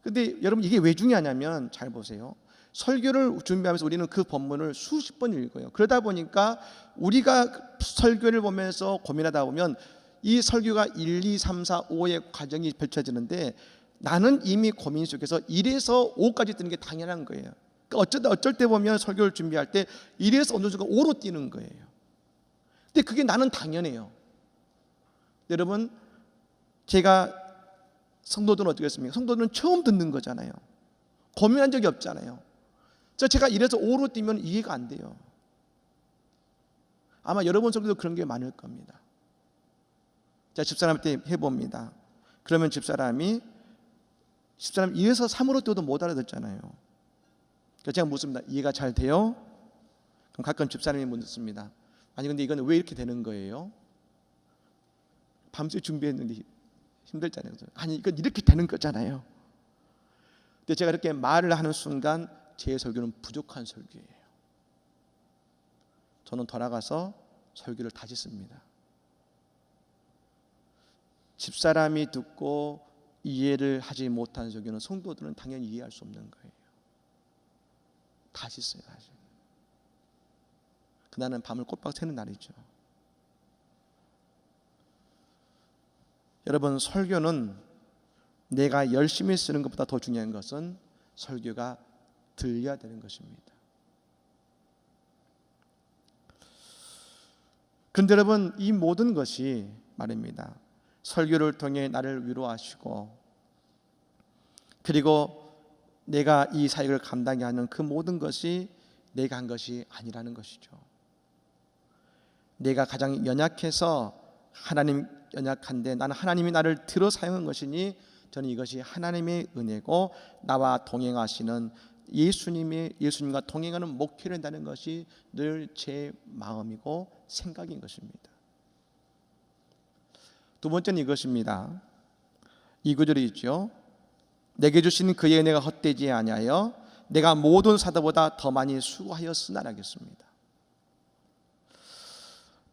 근데 여러분, 이게 왜 중요하냐면 잘 보세요. 설교를 준비하면서 우리는 그 본문을 수십 번 읽어요. 그러다 보니까 우리가 설교를 보면서 고민하다 보면 이 설교가 1, 2, 3, 4, 5의 과정이 펼쳐지는데 나는 이미 고민 속에서 1에서 5까지 뜨는 게 당연한 거예요. 그러니까 어쩔 때 보면 설교를 준비할 때 1에서 어느 순간 5로 뛰는 거예요. 근데 그게 나는 당연해요. 여러분, 제가 성도들은 어떻게 했습니까? 성도들은 처음 듣는 거잖아요. 고민한 적이 없잖아요. 제가 1에서 5로 뛰면 이해가 안 돼요. 아마 여러분 속에도 그런 게 많을 겁니다. 제가 집사람한테 해봅니다. 그러면 집사람이 2에서 3으로 뛰어도 못 알아듣잖아요. 그래서 제가 묻습니다. 이해가 잘 돼요? 그럼 가끔 집사람이 묻습니다. 아니 근데 이건 왜 이렇게 되는 거예요? 밤새 준비했는데 힘들잖아요. 아니 이건 이렇게 되는 거잖아요. 근데 제가 이렇게 말을 하는 순간 제 설교는 부족한 설교예요. 저는 돌아가서 설교를 다시 씁니다. 집사람이 듣고 이해를 하지 못한 설교는 성도들은 당연히 이해할 수 없는 거예요. 다시 써요. 다시. 그날은 밤을 꼬박 새는 날이죠. 여러분, 설교는 내가 열심히 쓰는 것보다 더 중요한 것은 설교가 들려야 되는 것입니다. 그런데 여러분, 이 모든 것이 말입니다. 설교를 통해 나를 위로하시고, 그리고 내가 이 사역을 감당하게 하는 그 모든 것이 내가 한 것이 아니라는 것이죠. 내가 가장 연약해서 하나님 연약한데 나는 하나님이 나를 들어 사용한 것이니 저는 이것이 하나님의 은혜고 나와 동행하시는 예수님과 동행하는 목회를 한다는 것이 늘 제 마음이고 생각인 것입니다. 두 번째는 이것입니다. 이 구절이 있죠. 내게 주신 그의 은혜가 헛되지 아니하여 내가 모든 사도보다 더 많이 수고하였으나 하겠습니다.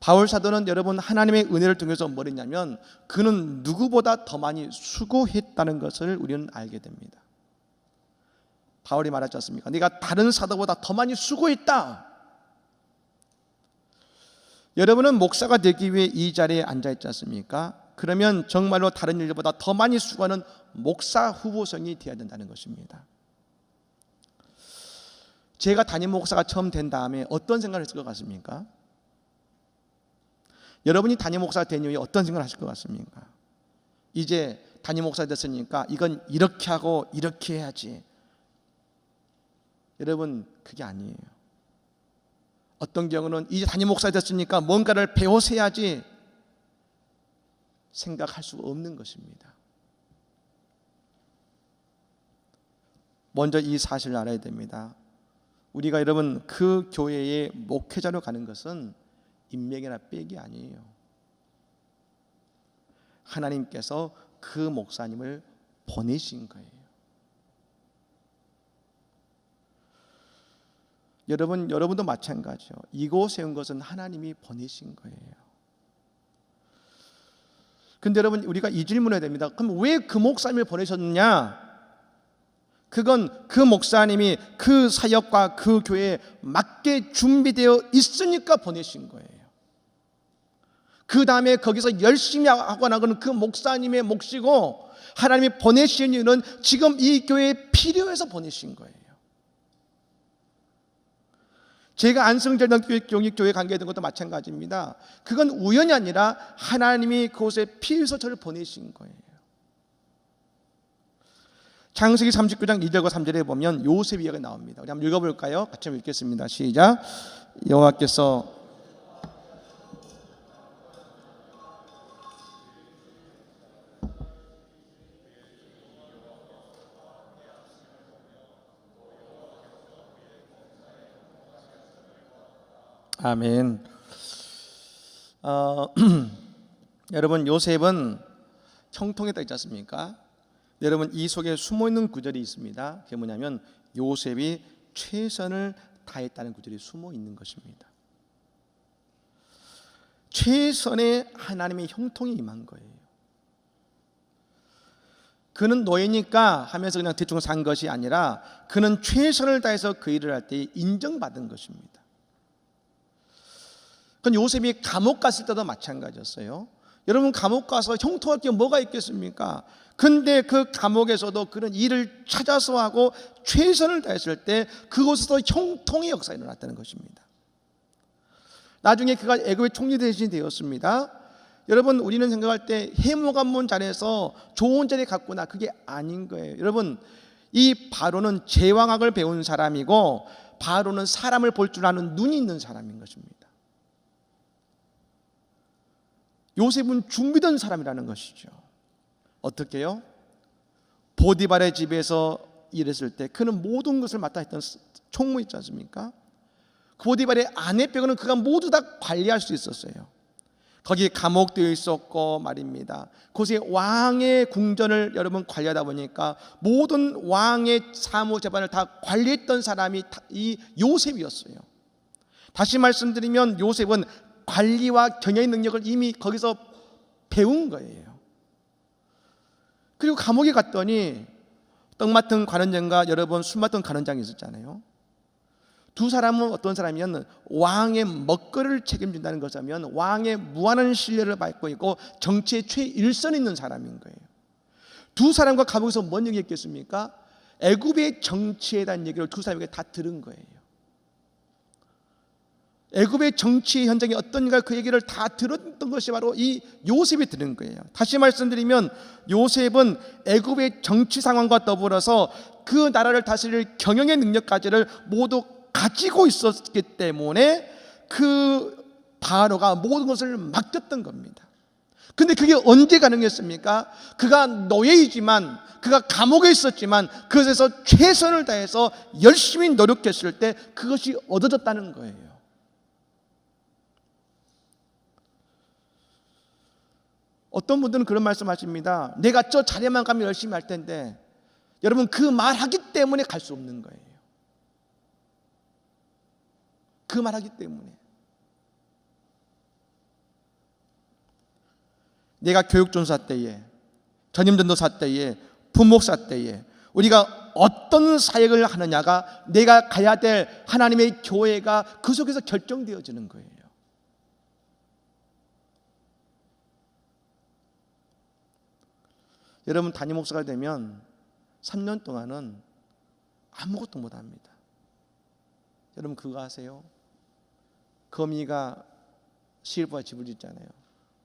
바울 사도는 여러분 하나님의 은혜를 통해서 뭘 했냐면 그는 누구보다 더 많이 수고했다는 것을 우리는 알게 됩니다. 바울이 말하지 않습니까? 네가 다른 사도보다 더 많이 수고했다. 여러분은 목사가 되기 위해 이 자리에 앉아 있지 않습니까? 그러면 정말로 다른 일보다 더 많이 수고하는 목사 후보성이 되어야 된다는 것입니다. 제가 담임 목사가 처음 된 다음에 어떤 생각을 했을 것 같습니까? 여러분이 담임 목사가 된 이후에 어떤 생각을 하실 것 같습니까? 이제 담임 목사가 됐으니까 이건 이렇게 하고 이렇게 해야지. 여러분, 그게 아니에요. 어떤 경우는 이제 담임 목사가 됐으니까 뭔가를 배워서야지 생각할 수 없는 것입니다. 먼저 이 사실을 알아야 됩니다. 우리가 여러분 그 교회의 목회자로 가는 것은 인맥이나 빽이 아니에요. 하나님께서 그 목사님을 보내신 거예요. 여러분도 마찬가지죠. 이곳에 온 것은 하나님이 보내신 거예요. 근데 여러분, 우리가 이 질문해야 됩니다. 그럼 왜 그 목사님을 보내셨느냐? 그건 그 목사님이 그 사역과 그 교회에 맞게 준비되어 있으니까 보내신 거예요. 그 다음에 거기서 열심히 하고 나가는 그 목사님의 몫이고, 하나님이 보내신 이유는 지금 이 교회에 필요해서 보내신 거예요. 제가 안성전당교회 관계에 된 것도 마찬가지입니다. 그건 우연이 아니라 하나님이 그곳에 필요해서 저를 보내신 거예요. 창세기 39장 2절과 3절에 보면 요셉 이야기가 나옵니다. 우리 한번 읽어볼까요? 같이 한번 읽겠습니다. 시작. 여호와께서 아멘. 여러분, 요셉은 형통했다 있지 않습니까? 여러분, 이 속에 숨어있는 구절이 있습니다. 그게 뭐냐면 요셉이 최선을 다했다는 구절이 숨어있는 것입니다. 최선의 하나님의 형통이 임한 거예요. 그는 노예니까 하면서 그냥 대충 산 것이 아니라 그는 최선을 다해서 그 일을 할 때 인정받은 것입니다. 그건 요셉이 감옥 갔을 때도 마찬가지였어요. 여러분, 감옥 가서 형통할 게 뭐가 있겠습니까? 근데 그 감옥에서도 그런 일을 찾아서 하고 최선을 다했을 때 그곳에서 형통의 역사가 일어났다는 것입니다. 나중에 그가 애굽의 총리 대신이 되었습니다. 여러분, 우리는 생각할 때 해모관문 잘해서 좋은 자리에 갔구나. 그게 아닌 거예요. 여러분, 이 바로는 제왕학을 배운 사람이고 바로는 사람을 볼 줄 아는 눈이 있는 사람인 것입니다. 요셉은 준비된 사람이라는 것이죠. 어떻게요? 보디발의 집에서 일했을 때 그는 모든 것을 맡아 했던 총무 있지 않습니까? 보디발의 아내 빼고는 그가 모두 다 관리할 수 있었어요. 거기에 감옥되어 있었고 말입니다. 그곳에 왕의 궁전을 여러분 관리하다 보니까 모든 왕의 사무 재반을 다 관리했던 사람이 이 요셉이었어요. 다시 말씀드리면 요셉은 관리와 경영의 능력을 이미 거기서 배운 거예요. 그리고 감옥에 갔더니 떡 맡은 관원장과 여러분 술 맡은 관원장이 있었잖아요. 두 사람은 어떤 사람이면 왕의 먹거리를 책임진다는 것이면 왕의 무한한 신뢰를 받고 있고 정치의 최일선에 있는 사람인 거예요. 두 사람과 감옥에서 뭔 얘기했겠습니까? 애굽의 정치에 대한 얘기를 두 사람에게 다 들은 거예요. 애굽의 정치 현장이 어떤가 그 얘기를 다 들었던 것이 바로 이 요셉이 들은 거예요. 다시 말씀드리면 요셉은 애굽의 정치 상황과 더불어서 그 나라를 다스릴 경영의 능력까지를 모두 가지고 있었기 때문에 그 바로가 모든 것을 맡겼던 겁니다. 근데 그게 언제 가능했습니까? 그가 노예이지만, 그가 감옥에 있었지만 그것에서 최선을 다해서 열심히 노력했을 때 그것이 얻어졌다는 거예요. 어떤 분들은 그런 말씀하십니다. 내가 저 자리에만 가면 열심히 할 텐데, 여러분 그 말하기 때문에 갈 수 없는 거예요. 그 말하기 때문에. 내가 교육전사 때에, 전임전도사 때에, 부목사 때에 우리가 어떤 사역을 하느냐가 내가 가야 될 하나님의 교회가 그 속에서 결정되어지는 거예요. 여러분 담임 목사가 되면 3년 동안은 아무것도 못합니다. 여러분 그거 아세요? 거미가 실버와 집을 짓잖아요.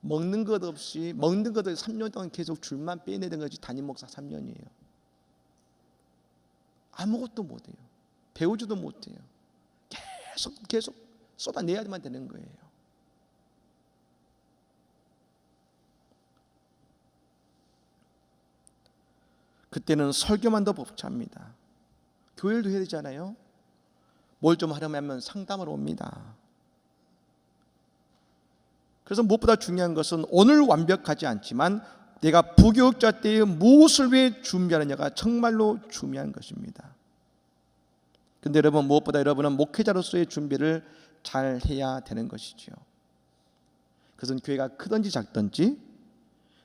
먹는 것 없이 3년 동안 계속 줄만 빼내던 것이 담임 목사 3년이에요. 아무것도 못해요. 배우지도 못해요. 계속 쏟아내야만 되는 거예요. 그때는 설교만 더 벅찹니다. 교회도 해야 되잖아요. 뭘 좀 하려면 상담을 옵니다. 그래서 무엇보다 중요한 것은 오늘 완벽하지 않지만 내가 부교육자 때의 무엇을 위해 준비하느냐가 정말로 중요한 것입니다. 그런데 여러분 무엇보다 여러분은 목회자로서의 준비를 잘 해야 되는 것이죠. 그것은 교회가 크든지 작든지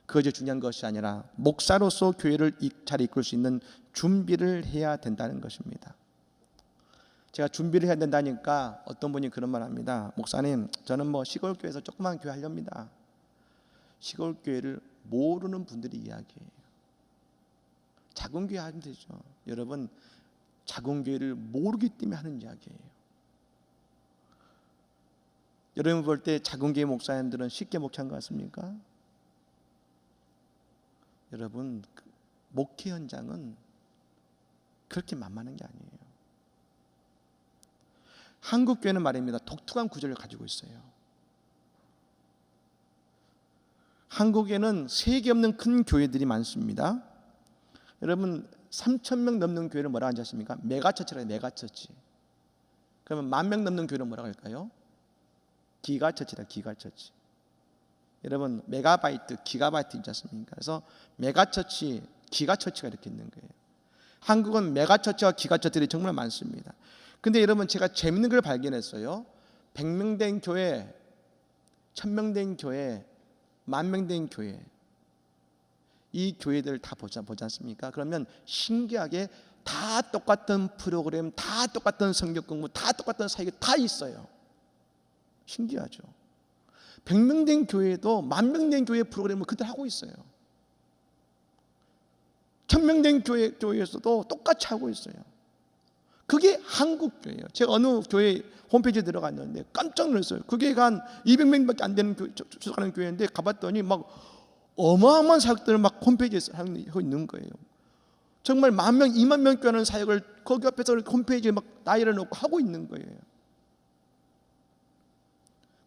그것이 중요한 것이 아니라 목사로서 교회를 잘 이끌 수 있는 준비를 해야 된다는 것입니다. 제가 준비를 해야 된다니까 어떤 분이 그런 말 합니다. 목사님, 저는 시골 교회에서 조그만 교회 하렵니다. 시골 교회를 모르는 분들이 이야기해요. 작은 교회 하면 되죠. 여러분, 작은 교회를 모르기 때문에 하는 이야기예요. 여러분 볼 때 작은 교회 목사님들은 쉽게 목회한 것 같습니까? 여러분, 목회 현장은 그렇게 만만한 게 아니에요. 한국 교회는 말입니다. 독특한 구조를 가지고 있어요. 한국에는 세계 없는 큰 교회들이 많습니다. 여러분 3,000명 넘는 교회를 뭐라고 하지 않습니까? 메가처치라고 해요. 메가처치. 그러면 10,000명 넘는 교회를 뭐라고 할까요? 기가처치다. 기가처치. 여러분 메가바이트, 기가바이트 있지 않습니까? 그래서 메가처치, 기가처치가 이렇게 있는 거예요. 한국은 메가처치와 기가처치들이 정말 많습니다. 근데 여러분 제가 재밌는 걸 발견했어요. 100명 된 교회, 1000명 된 교회, 10,000명 된 교회, 이 교회들 다 보지 않습니까? 그러면 신기하게 다 똑같은 프로그램, 다 똑같은 성경 공부, 다 똑같은 사역이 다 있어요. 신기하죠. 100명 된 교회도 10,000명 된 교회 프로그램을 그들 하고 있어요. 1000명 된 교회에서도 똑같이 하고 있어요. 그게 한국 교회예요. 제가 어느 교회 홈페이지에 들어갔는데 깜짝 놀랐어요. 그게 한 200명밖에 안 되는 주석하는 교회인데 가봤더니 막 어마어마한 사역들을 막 홈페이지에 하고 있는 거예요. 정말 10,000명, 20,000명 교회하는 사역을 거기 앞에서 홈페이지에 막 나열해 놓고 하고 있는 거예요.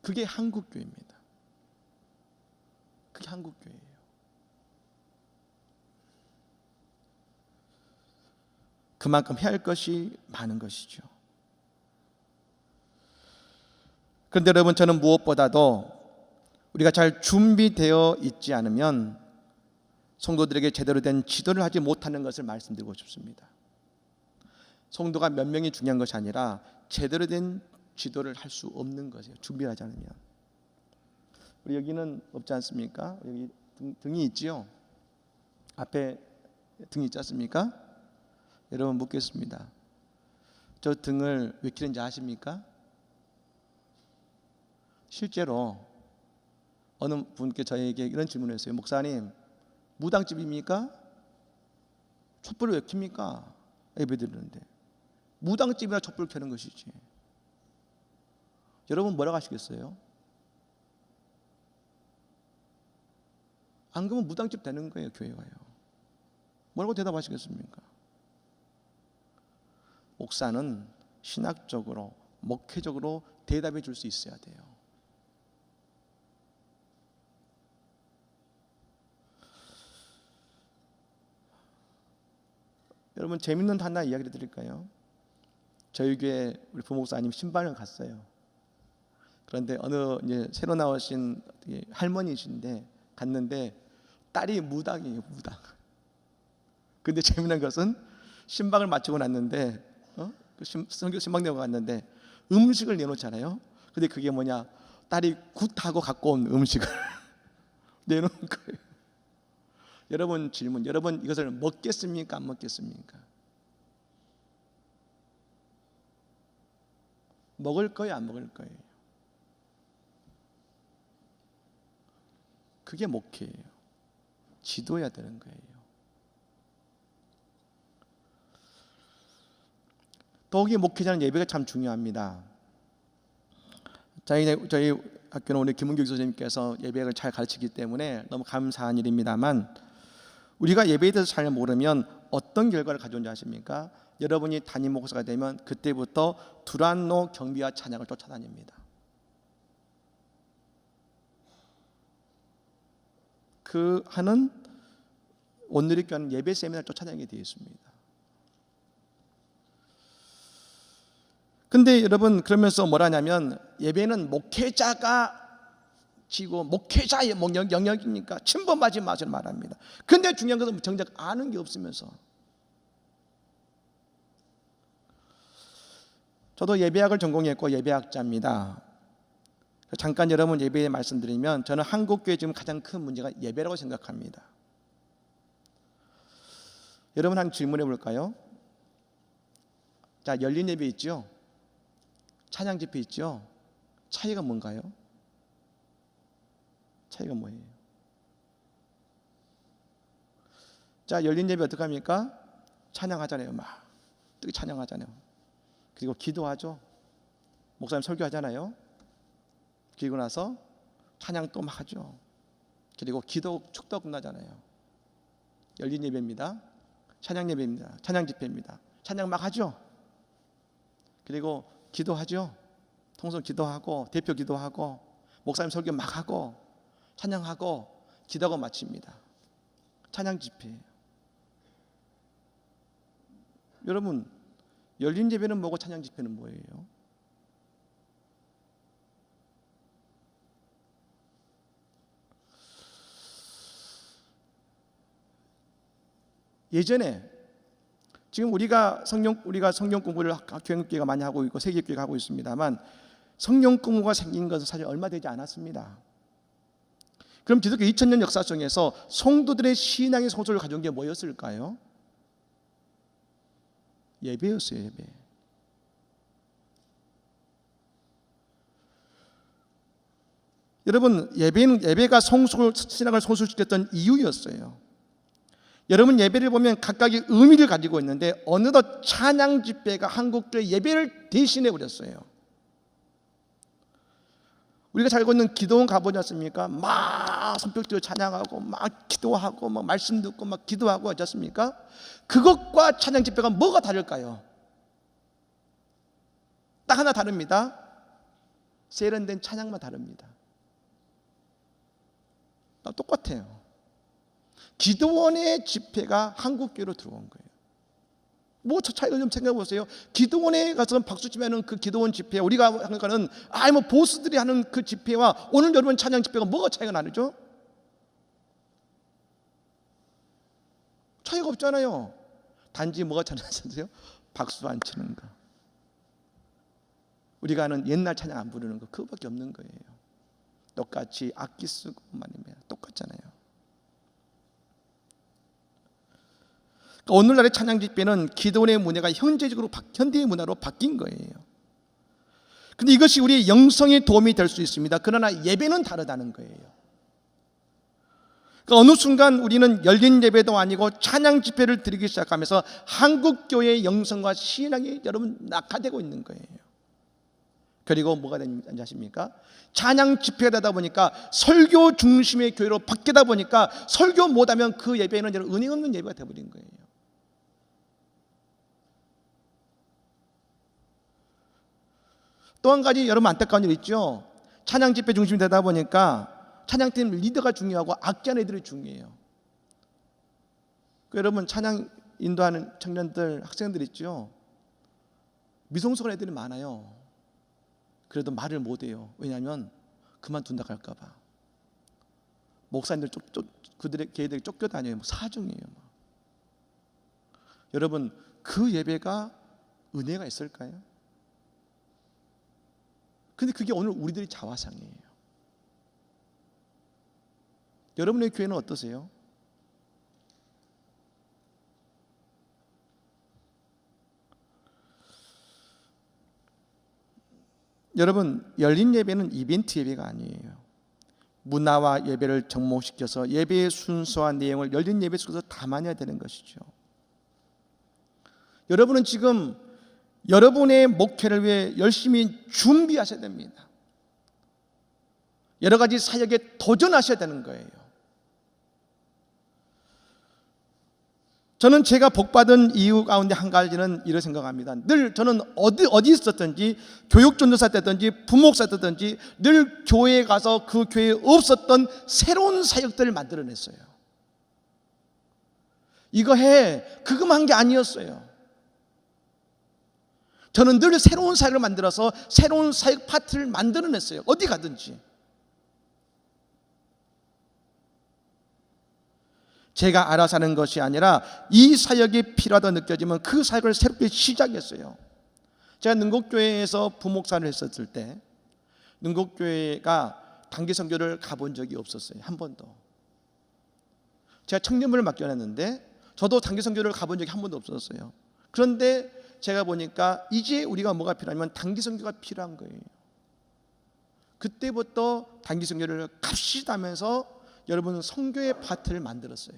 그게 한국 교회입니다. 그게 한국 교회예요. 그만큼 해야 할 것이 많은 것이죠. 그런데 여러분 저는 무엇보다도 우리가 잘 준비되어 있지 않으면 성도들에게 제대로 된 지도를 하지 못하는 것을 말씀드리고 싶습니다. 성도가 몇 명이 중요한 것이 아니라 제대로 된 지도를 할 수 없는 것이에요. 준비하지 않으면. 우리 여기는 없지 않습니까? 여기 등이 있지요. 앞에 등이 있지 않습니까? 여러분 묻겠습니다. 저 등을 왜 키는지 아십니까? 실제로 어느 분께 저에게 이런 질문을 했어요. 목사님, 무당집입니까? 촛불을 왜 켭니까? 예배 드리는데. 무당집이나 촛불을 켜는 것이지. 여러분 뭐라고 하시겠어요? 안 그러면 무당집 되는 거예요, 교회가요. 뭐라고 대답하시겠습니까? 목사는 신학적으로, 목회적으로 대답해 줄 수 있어야 돼요. 여러분 재밌는 하나 이야기를 드릴까요? 저희 교회 우리 부목사님 신방을 갔어요. 그런데 어느 이제 새로 나오신 할머니이신데 갔는데 딸이 무당이에요, 무당. 근데 재미난 것은 신방을 마치고 났는데 신방대원 갔는데 음식을 내놓잖아요. 근데 그게 뭐냐? 딸이 굿하고 갖고 온 음식을 내놓은 거예요. 여러분 질문, 여러분 이것을 먹겠습니까? 안 먹겠습니까? 먹을 거예요? 안 먹을 거예요? 그게 목회예요. 지도해야 되는 거예요. 더욱이 목회자는 예배가 참 중요합니다. 저희 학교는 오늘 김은교 교수님께서 예배를 잘 가르치기 때문에 너무 감사한 일입니다만 우리가 예배에 대해서 잘 모르면 어떤 결과를 가져온지 아십니까? 여러분이 담임 목사가 되면 그때부터 두란노 경비와 찬양을 쫓아다닙니다. 그 하는 오늘의 교회는 예배 세미나를 쫓아다니게 되어 있습니다. 근데 여러분 그러면서 뭐라냐면 예배는 목회자가 지고 목회자의 영역이니까 침범하지 마시는 말합니다. 근데 중요한 것은 정작 아는 게 없으면서 저도 예배학을 전공했고 예배학자입니다. 잠깐 여러분 예배에 말씀드리면 저는 한국교회 지금 가장 큰 문제가 예배라고 생각합니다. 여러분 한 질문해 볼까요? 자, 열린 예배 있죠? 찬양 집회 있죠? 차이가 뭔가요? 차이가 뭐예요? 자, 열린 예배 어떻게 합니까? 찬양하잖아요. 막 뜨게 찬양하잖아요. 그리고 기도하죠. 목사님 설교하잖아요. 그리고 나서 찬양 또 막 하죠. 그리고 기도 축도 끝나잖아요. 열린 예배입니다. 찬양 예배입니다. 찬양 집회입니다. 찬양 막 하죠. 그리고 기도하죠. 통성 기도하고 대표 기도하고 목사님 설교 막 하고 찬양하고 기도하고 마칩니다. 찬양 집회. 여러분 열린 예배는 뭐고 찬양 집회는 뭐예요? 예전에 지금 우리가 성경 공부를 교육교회가 많이 하고 있고 세계교회가 하고 있습니다만 성경 공부가 생긴 것은 사실 얼마 되지 않았습니다. 그럼 기독교 2000년 역사 속에서 성도들의 신앙의 소설을 가져온 게 뭐였을까요? 예배였어요. 예배. 여러분 예배가 신앙을 소설시켰던 이유였어요. 여러분 예배를 보면 각각의 의미를 가지고 있는데 어느덧 찬양 집회가 한국교회 예배를 대신해 버렸어요. 우리가 잘 알고 있는 기도원 가보지 않습니까? 막 손뼉들어 찬양하고 막 기도하고 막 말씀 듣고 막 기도하고 하지 않습니까? 그것과 찬양 집회가 뭐가 다를까요? 딱 하나 다릅니다. 세련된 찬양만 다릅니다. 똑같아요. 기도원의 집회가 한국교회로 들어온 거예요. 뭐 저 차이가 좀 생각해 보세요. 기도원에 가서 박수 치면은 그 기도원 집회, 우리가 하는 거는 뭐 보스들이 하는 그 집회와 오늘 여러분 찬양 집회가 뭐가 차이가 나죠? 차이가 없잖아요. 단지 뭐가 차이나세요? 박수 안 치는 거. 우리가 하는 옛날 찬양 안 부르는 거, 그거밖에 없는 거예요. 똑같이 악기 쓰고 말입니다. 똑같잖아요. 그러니까 오늘날의 찬양 집회는 기도원의 문화가 현대의 문화로 바뀐 거예요. 근데 이것이 우리의 영성에 도움이 될 수 있습니다. 그러나 예배는 다르다는 거예요. 그러니까 어느 순간 우리는 열린 예배도 아니고 찬양 집회를 드리기 시작하면서 한국 교회의 영성과 신앙이 여러분 낙하되고 있는 거예요. 그리고 뭐가 되는지 아십니까? 찬양 집회가 되다 보니까 설교 중심의 교회로 바뀌다 보니까 설교 못하면 그 예배는 여러분 은혜 없는 예배가 되어버린 거예요. 또 한 가지 여러분 안타까운 일 있죠. 찬양 집회 중심이 되다 보니까 찬양팀 리더가 중요하고 악기하는 애들이 중요해요. 여러분 찬양 인도하는 청년들, 학생들 있죠. 미성숙한 애들이 많아요. 그래도 말을 못해요. 왜냐하면 그만둔다 할까 봐. 목사님들 걔들이 쫓겨다녀요. 사정이에요. 여러분 그 예배가 은혜가 있을까요? 근데 그게 오늘 우리들의 자화상이에요. 여러분의 교회는 어떠세요? 여러분 열린 예배는 이벤트 예배가 아니에요. 문화와 예배를 접목시켜서 예배의 순서와 내용을 열린 예배 속에서 담아내야 되는 것이죠. 여러분은 지금 여러분의 목회를 위해 열심히 준비하셔야 됩니다. 여러 가지 사역에 도전하셔야 되는 거예요. 저는 제가 복받은 이유 가운데 한 가지는 이렇게 생각합니다. 늘 저는 어디 있었든지 교육전도사 때든지 부목사 때든지 늘 교회에 가서 그 교회에 없었던 새로운 사역들을 만들어냈어요. 이거 그거만 한 게 아니었어요. 저는 늘 새로운 사역을 만들어서 새로운 사역 파트를 만들어냈어요. 어디 가든지. 제가 알아서 하는 것이 아니라 이 사역이 필요하다고 느껴지면 그 사역을 새롭게 시작했어요. 제가 능곡교회에서 부목사를 했었을 때 능곡교회가 단기 선교를 가본 적이 없었어요. 한 번도. 제가 청년부를 맡겨놨는데 저도 단기 선교를 가본 적이 한 번도 없었어요. 그런데 제가 보니까 이제 우리가 뭐가 필요하냐면 단기 선교가 필요한 거예요. 그때부터 단기 선교를 갑시다 하면서 여러분 선교의 파트를 만들었어요.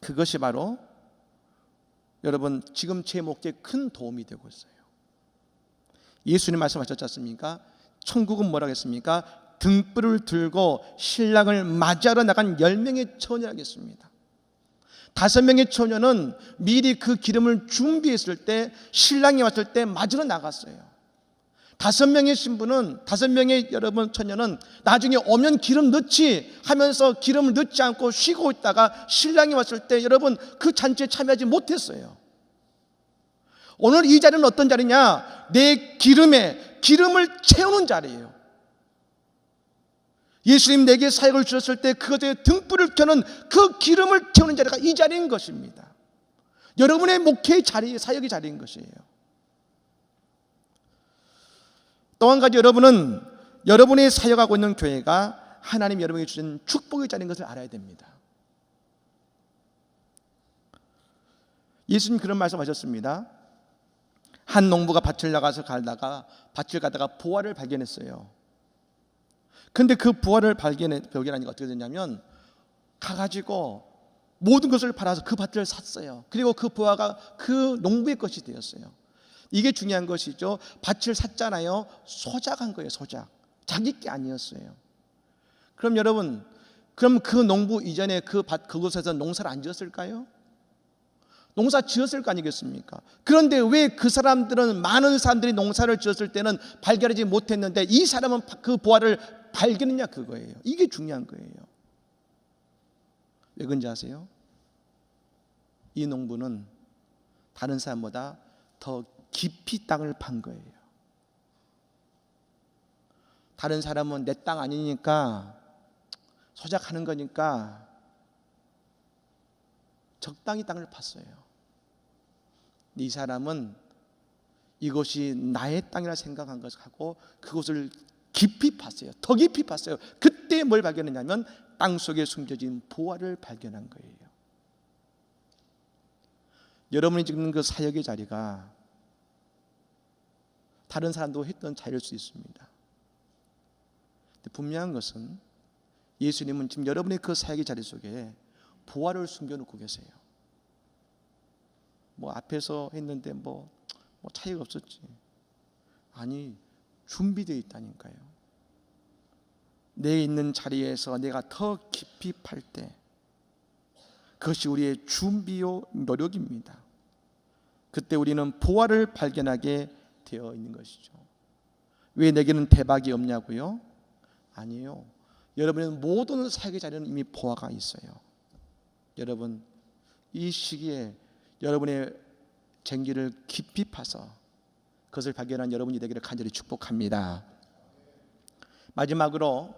그것이 바로 여러분 지금 제 목회에 큰 도움이 되고 있어요. 예수님 말씀하셨지 않습니까? 천국은 뭐라고 했습니까? 등불을 들고 신랑을 맞이하러 나간 10명의 처녀라겠습니다. 5명의 처녀는 미리 그 기름을 준비했을 때 신랑이 왔을 때 맞으러 나갔어요. 5명의 신부는 5명의 여러분 처녀는 나중에 오면 기름 넣지 하면서 기름을 넣지 않고 쉬고 있다가 신랑이 왔을 때 여러분 그 잔치에 참여하지 못했어요. 오늘 이 자리는 어떤 자리냐? 내 기름에 기름을 채우는 자리예요. 예수님 내게 사역을 주셨을 때 그것에 등불을 켜는 그 기름을 채우는 자리가 이 자리인 것입니다. 여러분의 목회의 자리, 사역의 자리인 것이에요. 또 한 가지 여러분은 여러분이 사역하고 있는 교회가 하나님 여러분에게 주신 축복의 자리인 것을 알아야 됩니다. 예수님 그런 말씀하셨습니다. 한 농부가 밭을 가다가 보화를 발견했어요. 근데 그 부활을 발견하니까 어떻게 됐냐면 가가지고 모든 것을 팔아서 그 밭을 샀어요. 그리고 그 부화가 그 농부의 것이 되었어요. 이게 중요한 것이죠. 밭을 샀잖아요. 소작한 거예요. 소작. 자기 게 아니었어요. 그럼 여러분, 그럼 그 농부 이전에 그 밭 그곳에서 농사를 안 지었을까요? 농사 지었을 거 아니겠습니까? 그런데 왜 그 사람들은 많은 사람들이 농사를 지었을 때는 발견하지 못했는데 이 사람은 그 보화를 발견했냐 그거예요. 이게 중요한 거예요. 왜 그런지 아세요? 이 농부는 다른 사람보다 더 깊이 땅을 판 거예요. 다른 사람은 내 땅 아니니까 소작하는 거니까 적당히 땅을 팠어요. 이 사람은 이것이 나의 땅이라 생각한 것하고 그것을 깊이 팠어요. 더 깊이 팠어요. 그때 뭘 발견했냐면 땅 속에 숨겨진 보화를 발견한 거예요. 여러분이 지금 그 사역의 자리가 다른 사람도 했던 자리일 수 있습니다. 분명한 것은 예수님은 지금 여러분의 그 사역의 자리 속에 보화를 숨겨놓고 계세요. 뭐 앞에서 했는데 뭐 차이가 없었지. 아니, 준비되어 있다니까요. 내 있는 자리에서 내가 더 깊이 팔 때 그것이 우리의 준비요 노력입니다. 그때 우리는 보화를 발견하게 되어 있는 것이죠. 왜 내게는 대박이 없냐고요? 아니에요. 여러분의 모든 사역의 자리는 이미 보화가 있어요. 여러분, 이 시기에 여러분의 쟁기를 깊이 파서 그것을 발견한 여러분이 되기를 간절히 축복합니다. 마지막으로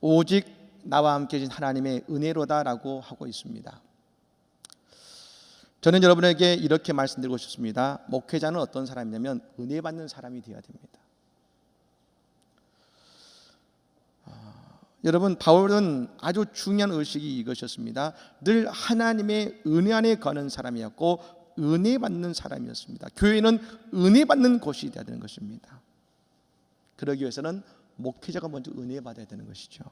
오직 나와 함께 계신 하나님의 은혜로다라고 하고 있습니다. 저는 여러분에게 이렇게 말씀드리고 싶습니다. 목회자는 어떤 사람이냐면 은혜 받는 사람이 되어야 됩니다. 여러분, 바울은 아주 중요한 의식이 이것이었습니다. 늘 하나님의 은혜 안에 거는 사람이었고 은혜 받는 사람이었습니다. 교회는 은혜 받는 곳이 되어야 되는 것입니다. 그러기 위해서는 목회자가 먼저 은혜 받아야 되는 것이죠.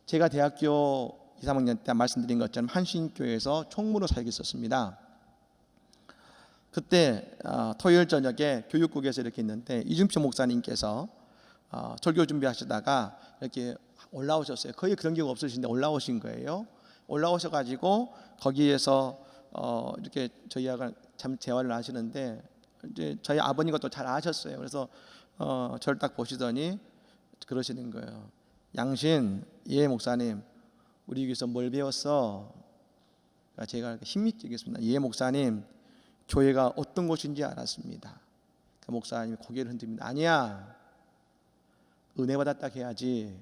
제가 대학교 2, 3학년 때 말씀드린 것처럼 한신교회에서 총무로 사역했었습니다. 그때 토요일 저녁에 교육국에서 이렇게 있는데 이준표 목사님께서 설교 준비하시다가 이렇게 올라오셨어요. 거의 그런 경우 없으신데 올라오신 거예요. 올라오셔가지고 거기에서 이렇게 저희하고 참 대화를 하시는데 이제 저희 아버님과 또 잘 아셨어요. 그래서 저를 딱 보시더니 그러시는 거예요. 양신, 예 목사님, 우리 여기서 뭘 배웠어? 그러니까 제가 힘있게 얘기했습니다. 예 목사님, 교회가 어떤 곳인지 알았습니다. 그 목사님이 고개를 흔듭니다. 아니야, 은혜 받았다 해야지.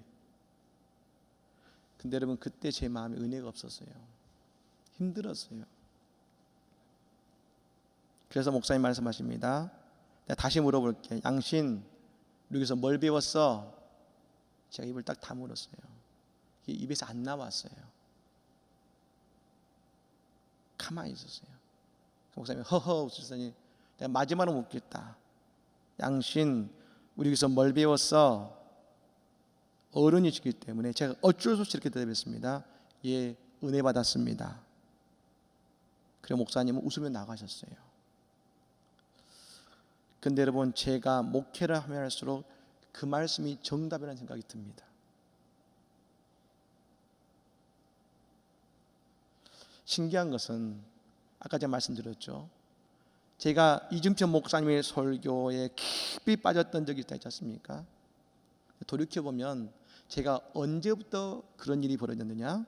근데 여러분, 그때 제 마음에 은혜가 없었어요. 힘들었어요. 그래서 목사님 말씀하십니다. 내가 다시 물어볼게. 양신, 여기서 뭘 배웠어? 제가 입을 딱 다물었어요. 입에서 안 나왔어요. 가만히 있었어요. 목사님이 허허 웃으시더니 내가 마지막으로 묻겠다. 양신, 우리 여기서 뭘 배웠어? 어른이시기 때문에 제가 어쩔 수 없이 이렇게 대답했습니다. 예, 은혜 받았습니다. 그래 목사님은 웃으며 나가셨어요. 근데 여러분, 제가 목회를 하면 할수록 그 말씀이 정답이라는 생각이 듭니다. 신기한 것은 아까 제가 말씀드렸죠. 제가 이준표 목사님의 설교에 깊이 빠졌던 적이 있지 않습니까? 돌이켜보면 제가 언제부터 그런 일이 벌어졌느냐?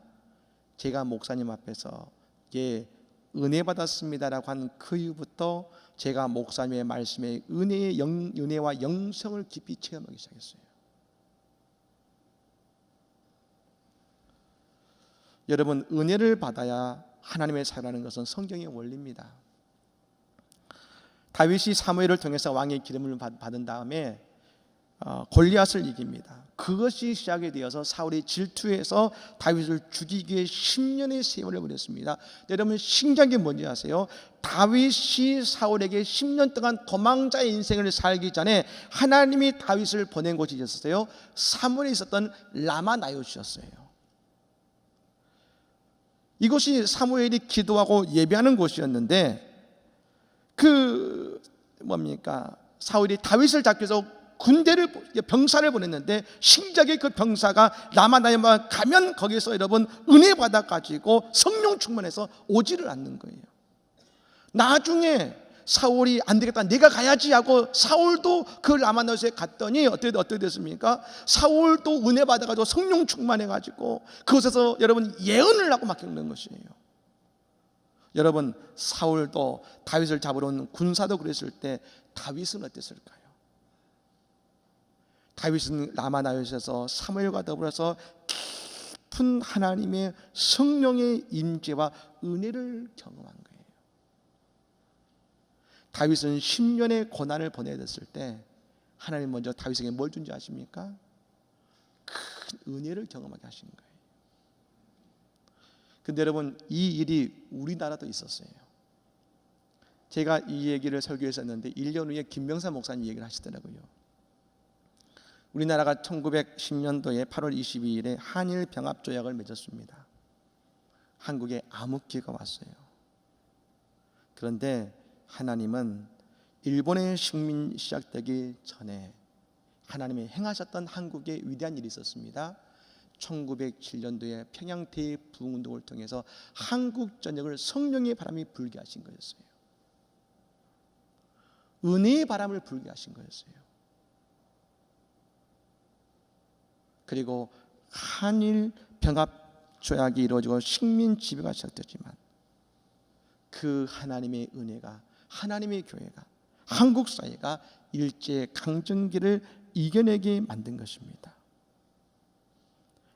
제가 목사님 앞에서 예, 은혜 받았습니다라고 한 그 이후부터 제가 목사님의 말씀에 은혜와 영성을 깊이 체험하기 시작했어요. 여러분, 은혜를 받아야 하나님의 사랑하는 것은 성경의 원리입니다. 다윗이 사무엘을 통해서 왕의 기름을 받은 다음에 골리앗을 이깁니다. 그것이 시작이 되어서 사울이 질투해서 다윗을 죽이기 위해 10년의 세월을 보냈습니다. 여러분, 신기한 게 뭔지 아세요? 다윗이 사울에게 10년 동안 도망자의 인생을 살기 전에 하나님이 다윗을 보낸 곳이 있었어요. 사무엘에 있었던 라마나요시였어요. 이곳이 사무엘이 기도하고 예배하는 곳이었는데 사울이 다윗을 잡기 위해서 병사를 보냈는데 신기하게 그 병사가 라마나요마 가면 거기서 여러분 은혜 받아가지고 성령 충만해서 오지를 않는 거예요. 나중에 사울이 안 되겠다, 내가 가야지 하고 사울도 그 라마노스에 갔더니 어떻게 됐습니까? 사울도 은혜 받아가지고 성령 충만해가지고 그곳에서 여러분 예언을 하고 막 겪는 것이에요. 여러분, 사울도 다윗을 잡으러 온 군사도 그랬을 때 다윗은 어땠을까요? 다윗은 라마나요에서 사무엘과 더불어서 깊은 하나님의 성령의 임재와 은혜를 경험한 거예요. 다윗은 10년의 고난을 보내야 됐을 때 하나님 먼저 다윗에게 뭘 준지 아십니까? 큰 은혜를 경험하게 하신 거예요. 근데 여러분, 이 일이 우리나라도 있었어요. 제가 이 얘기를 설교에서 했는데 1년 후에 김명사 목사님 얘기를 하시더라고요. 우리나라가 1910년도에 8월 22일에 한일 병합 조약을 맺었습니다. 한국에 암흑기가 왔어요. 그런데 하나님은 일본의 식민 시작되기 전에 하나님이 행하셨던 한국에 위대한 일이 있었습니다. 1907년도에 평양 대부흥운동을 통해서 한국 전역을 성령의 바람이 불게 하신 거였어요. 은혜의 바람을 불게 하신 거였어요. 그리고 한일 병합 조약이 이루어지고 식민 지배가 시작됐지만 그 하나님의 은혜가, 하나님의 교회가, 한국 사회가 일제 강점기를 이겨내게 만든 것입니다.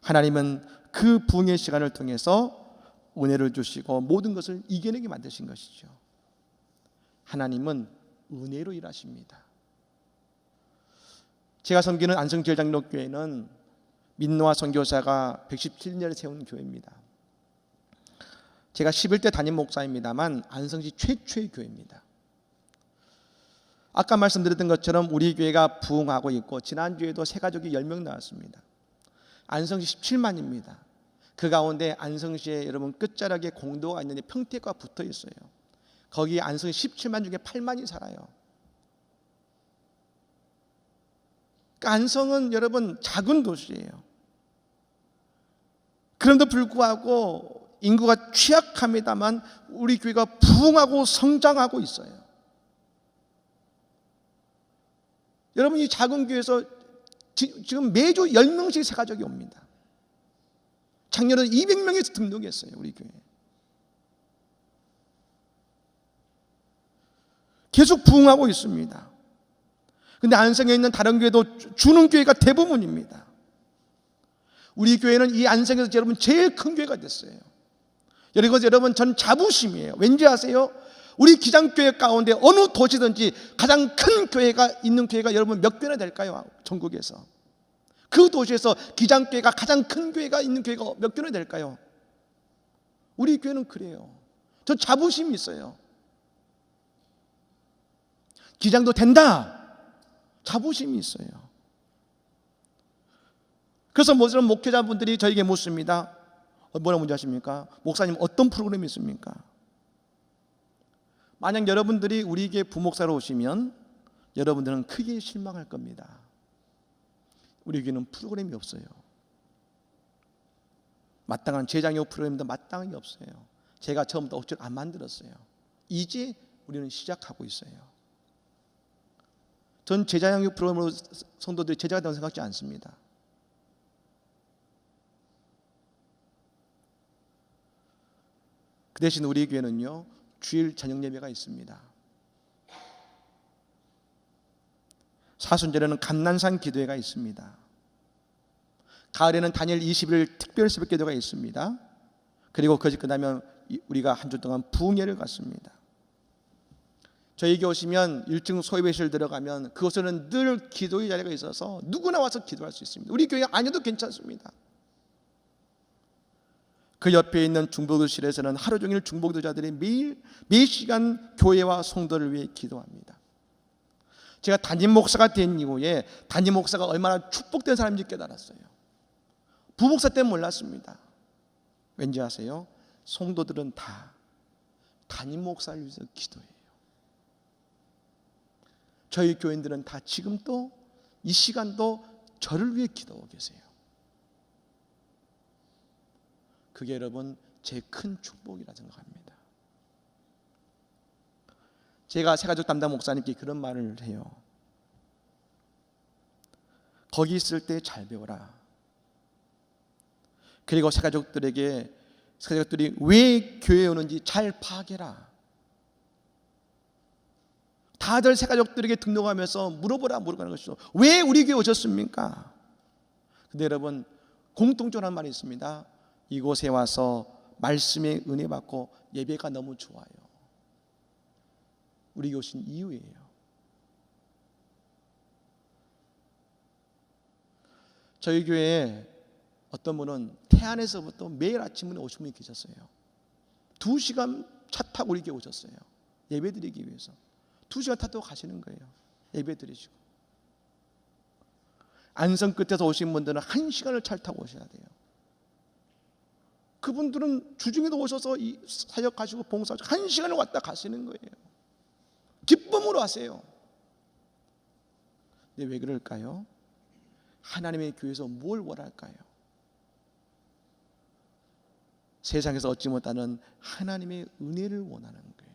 하나님은 그 부흥의 시간을 통해서 은혜를 주시고 모든 것을 이겨내게 만드신 것이죠. 하나님은 은혜로 일하십니다. 제가 섬기는 안성제일장로교회는 민노아 선교사가 117년에 세운 교회입니다. 제가 11대 담임 목사입니다만 안성시 최초의 교회입니다. 아까 말씀드렸던 것처럼 우리 교회가 부흥하고 있고 지난주에도 새 가족이 10명 나왔습니다. 안성시 17만입니다. 그 가운데 안성시에 여러분 끝자락에 공도가 있는데 평택과 붙어 있어요. 거기 안성시 17만 중에 8만이 살아요. 그러니까 안성은 여러분 작은 도시예요. 그럼에도 불구하고 인구가 취약합니다만 우리 교회가 부흥하고 성장하고 있어요. 여러분, 이 작은 교회에서 지금 매주 10명씩 새 가족이 옵니다. 작년에 200명에서 등록했어요, 우리 교회. 계속 부흥하고 있습니다. 근데 안성에 있는 다른 교회도 주는 교회가 대부분입니다. 우리 교회는 이 안성에서 여러분 제일 큰 교회가 됐어요. 여러분, 전 자부심이에요. 왠지 아세요? 우리 기장교회 가운데 어느 도시든지 가장 큰 교회가 있는 교회가 여러분 몇 교회나 될까요? 전국에서. 그 도시에서 기장교회가 가장 큰 교회가 있는 교회가 몇 교회나 될까요? 우리 교회는 그래요. 저 자부심이 있어요. 기장도 된다. 자부심이 있어요. 그래서 모든 목회자분들이 저에게 묻습니다. 뭐라고 문제 하십니까? 목사님, 어떤 프로그램이 있습니까? 만약 여러분들이 우리 교회 부목사로 오시면 여러분들은 크게 실망할 겁니다. 우리 교회는 프로그램이 없어요. 마땅한 제장교 프로그램도 마땅하게 없어요. 제가 처음부터 억지로 안 만들었어요. 이제 우리는 시작하고 있어요. 전 제자양육 프로그램으로 성도들이 제자가 된다고 생각하지 않습니다. 그 대신 우리 교회는요, 주일 저녁 예배가 있습니다. 사순절에는 감난산 기도회가 있습니다. 가을에는 단일 20일 특별 새벽 기도가 있습니다. 그리고 거짓 끝나면 우리가 한 주 동안 부흥회를 갖습니다. 저에게 오시면 1층 소예배실 들어가면 그곳에는 늘 기도의 자리가 있어서 누구나 와서 기도할 수 있습니다. 우리 교회 아니어도 괜찮습니다. 그 옆에 있는 중보기도실에서는 하루 종일 중보기도자들이 매일 시간 교회와 성도를 위해 기도합니다. 제가 담임 목사가 된 이후에 담임 목사가 얼마나 축복된 사람인지 깨달았어요. 부목사 때는 몰랐습니다. 왠지 아세요? 성도들은 다 담임 목사를 위해서 기도해요. 저희 교인들은 다 지금도 이 시간도 저를 위해 기도하고 계세요. 그게 여러분 제 큰 축복이라 생각합니다. 제가 새가족 담당 목사님께 그런 말을 해요. 거기 있을 때 잘 배워라. 그리고 새가족들이 왜 교회에 오는지 잘 파악해라. 다들 새가족들에게 등록하면서 물어보라는 것이죠. 왜 우리 교회 오셨습니까? 근데 여러분, 공통적으로 한 말이 있습니다. 이곳에 와서 말씀의 은혜 받고 예배가 너무 좋아요. 우리 교회 오신 이유예요. 저희 교회에 어떤 분은 태안에서부터 매일 아침에 오신 분이 계셨어요. 2시간 차 타고 우리 교회 오셨어요. 예배 드리기 위해서 2시간 타 타고 가시는 거예요. 예배 드리시고. 안성 끝에서 오신 분들은 1시간을 차를 타고 오셔야 돼요. 그분들은 주중에도 오셔서 이 사역 가시고 봉사하시고 1시간을 왔다 가시는 거예요. 기쁨으로 하세요. 근데 왜 그럴까요? 하나님의 교회에서 뭘 원할까요? 세상에서 얻지 못하는 하나님의 은혜를 원하는 거예요.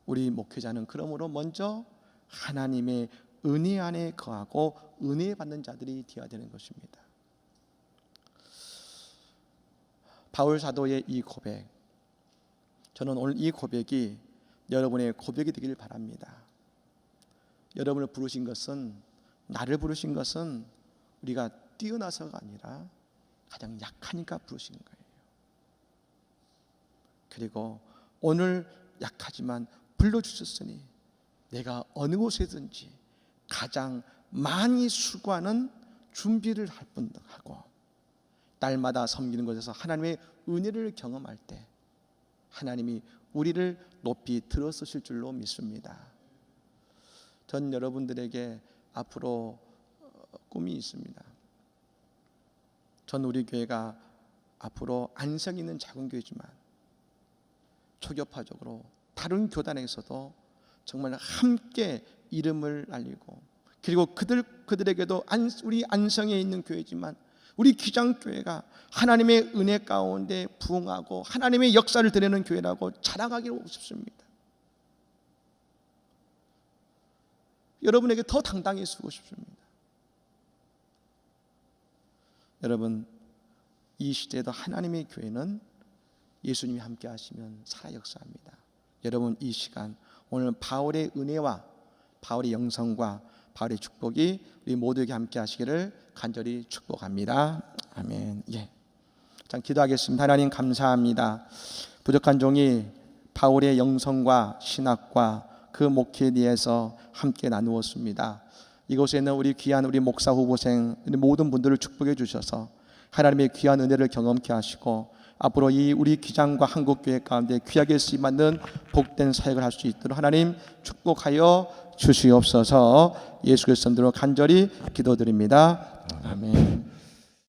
우리 목회자는 그러므로 먼저 하나님의 은혜 안에 거하고 은혜 받는 자들이 되어야 되는 것입니다. 바울 사도의 이 고백, 저는 오늘 이 고백이 여러분의 고백이 되기를 바랍니다. 여러분을 부르신 것은, 나를 부르신 것은 우리가 뛰어나서가 아니라 가장 약하니까 부르신 거예요. 그리고 오늘 약하지만 불러주셨으니 내가 어느 곳에든지 가장 많이 수고하는 준비를 할 뿐도 하고, 날마다 섬기는 곳에서 하나님의 은혜를 경험할 때 하나님이 우리를 높이 들어서실 줄로 믿습니다. 전 여러분들에게 앞으로 꿈이 있습니다. 전 우리 교회가 앞으로 안성에 있는 작은 교회지만 초교파적으로 다른 교단에서도 정말 함께 이름을 알리고, 그리고 그들에게도 우리 안성에 있는 교회지만 우리 기장교회가 하나님의 은혜 가운데 부응하고 하나님의 역사를 드리는 교회라고 자랑하기로 싶습니다. 여러분에게 더 당당히 쓰고 싶습니다. 여러분, 이 시대에도 하나님의 교회는 예수님이 함께 하시면 살아 역사합니다. 여러분, 이 시간 오늘 바울의 은혜와 바울의 영성과 바울의 축복이 우리 모두에게 함께 하시기를 간절히 축복합니다. 아멘. 예. 자, 기도하겠습니다. 하나님 감사합니다. 부족한 종이 바울의 영성과 신학과 그 목회에 대해서 함께 나누었습니다. 이곳에는 우리 귀한 우리 목사 후보생 우리 모든 분들을 축복해 주셔서 하나님의 귀한 은혜를 경험케 하시고, 앞으로 이 우리 기장과 한국교회 가운데 귀하게 쓰임받는 복된 사역을 할 수 있도록 하나님 축복하여 주시옵소서. 예수 그리스도 이름으로 간절히 기도드립니다. 아멘.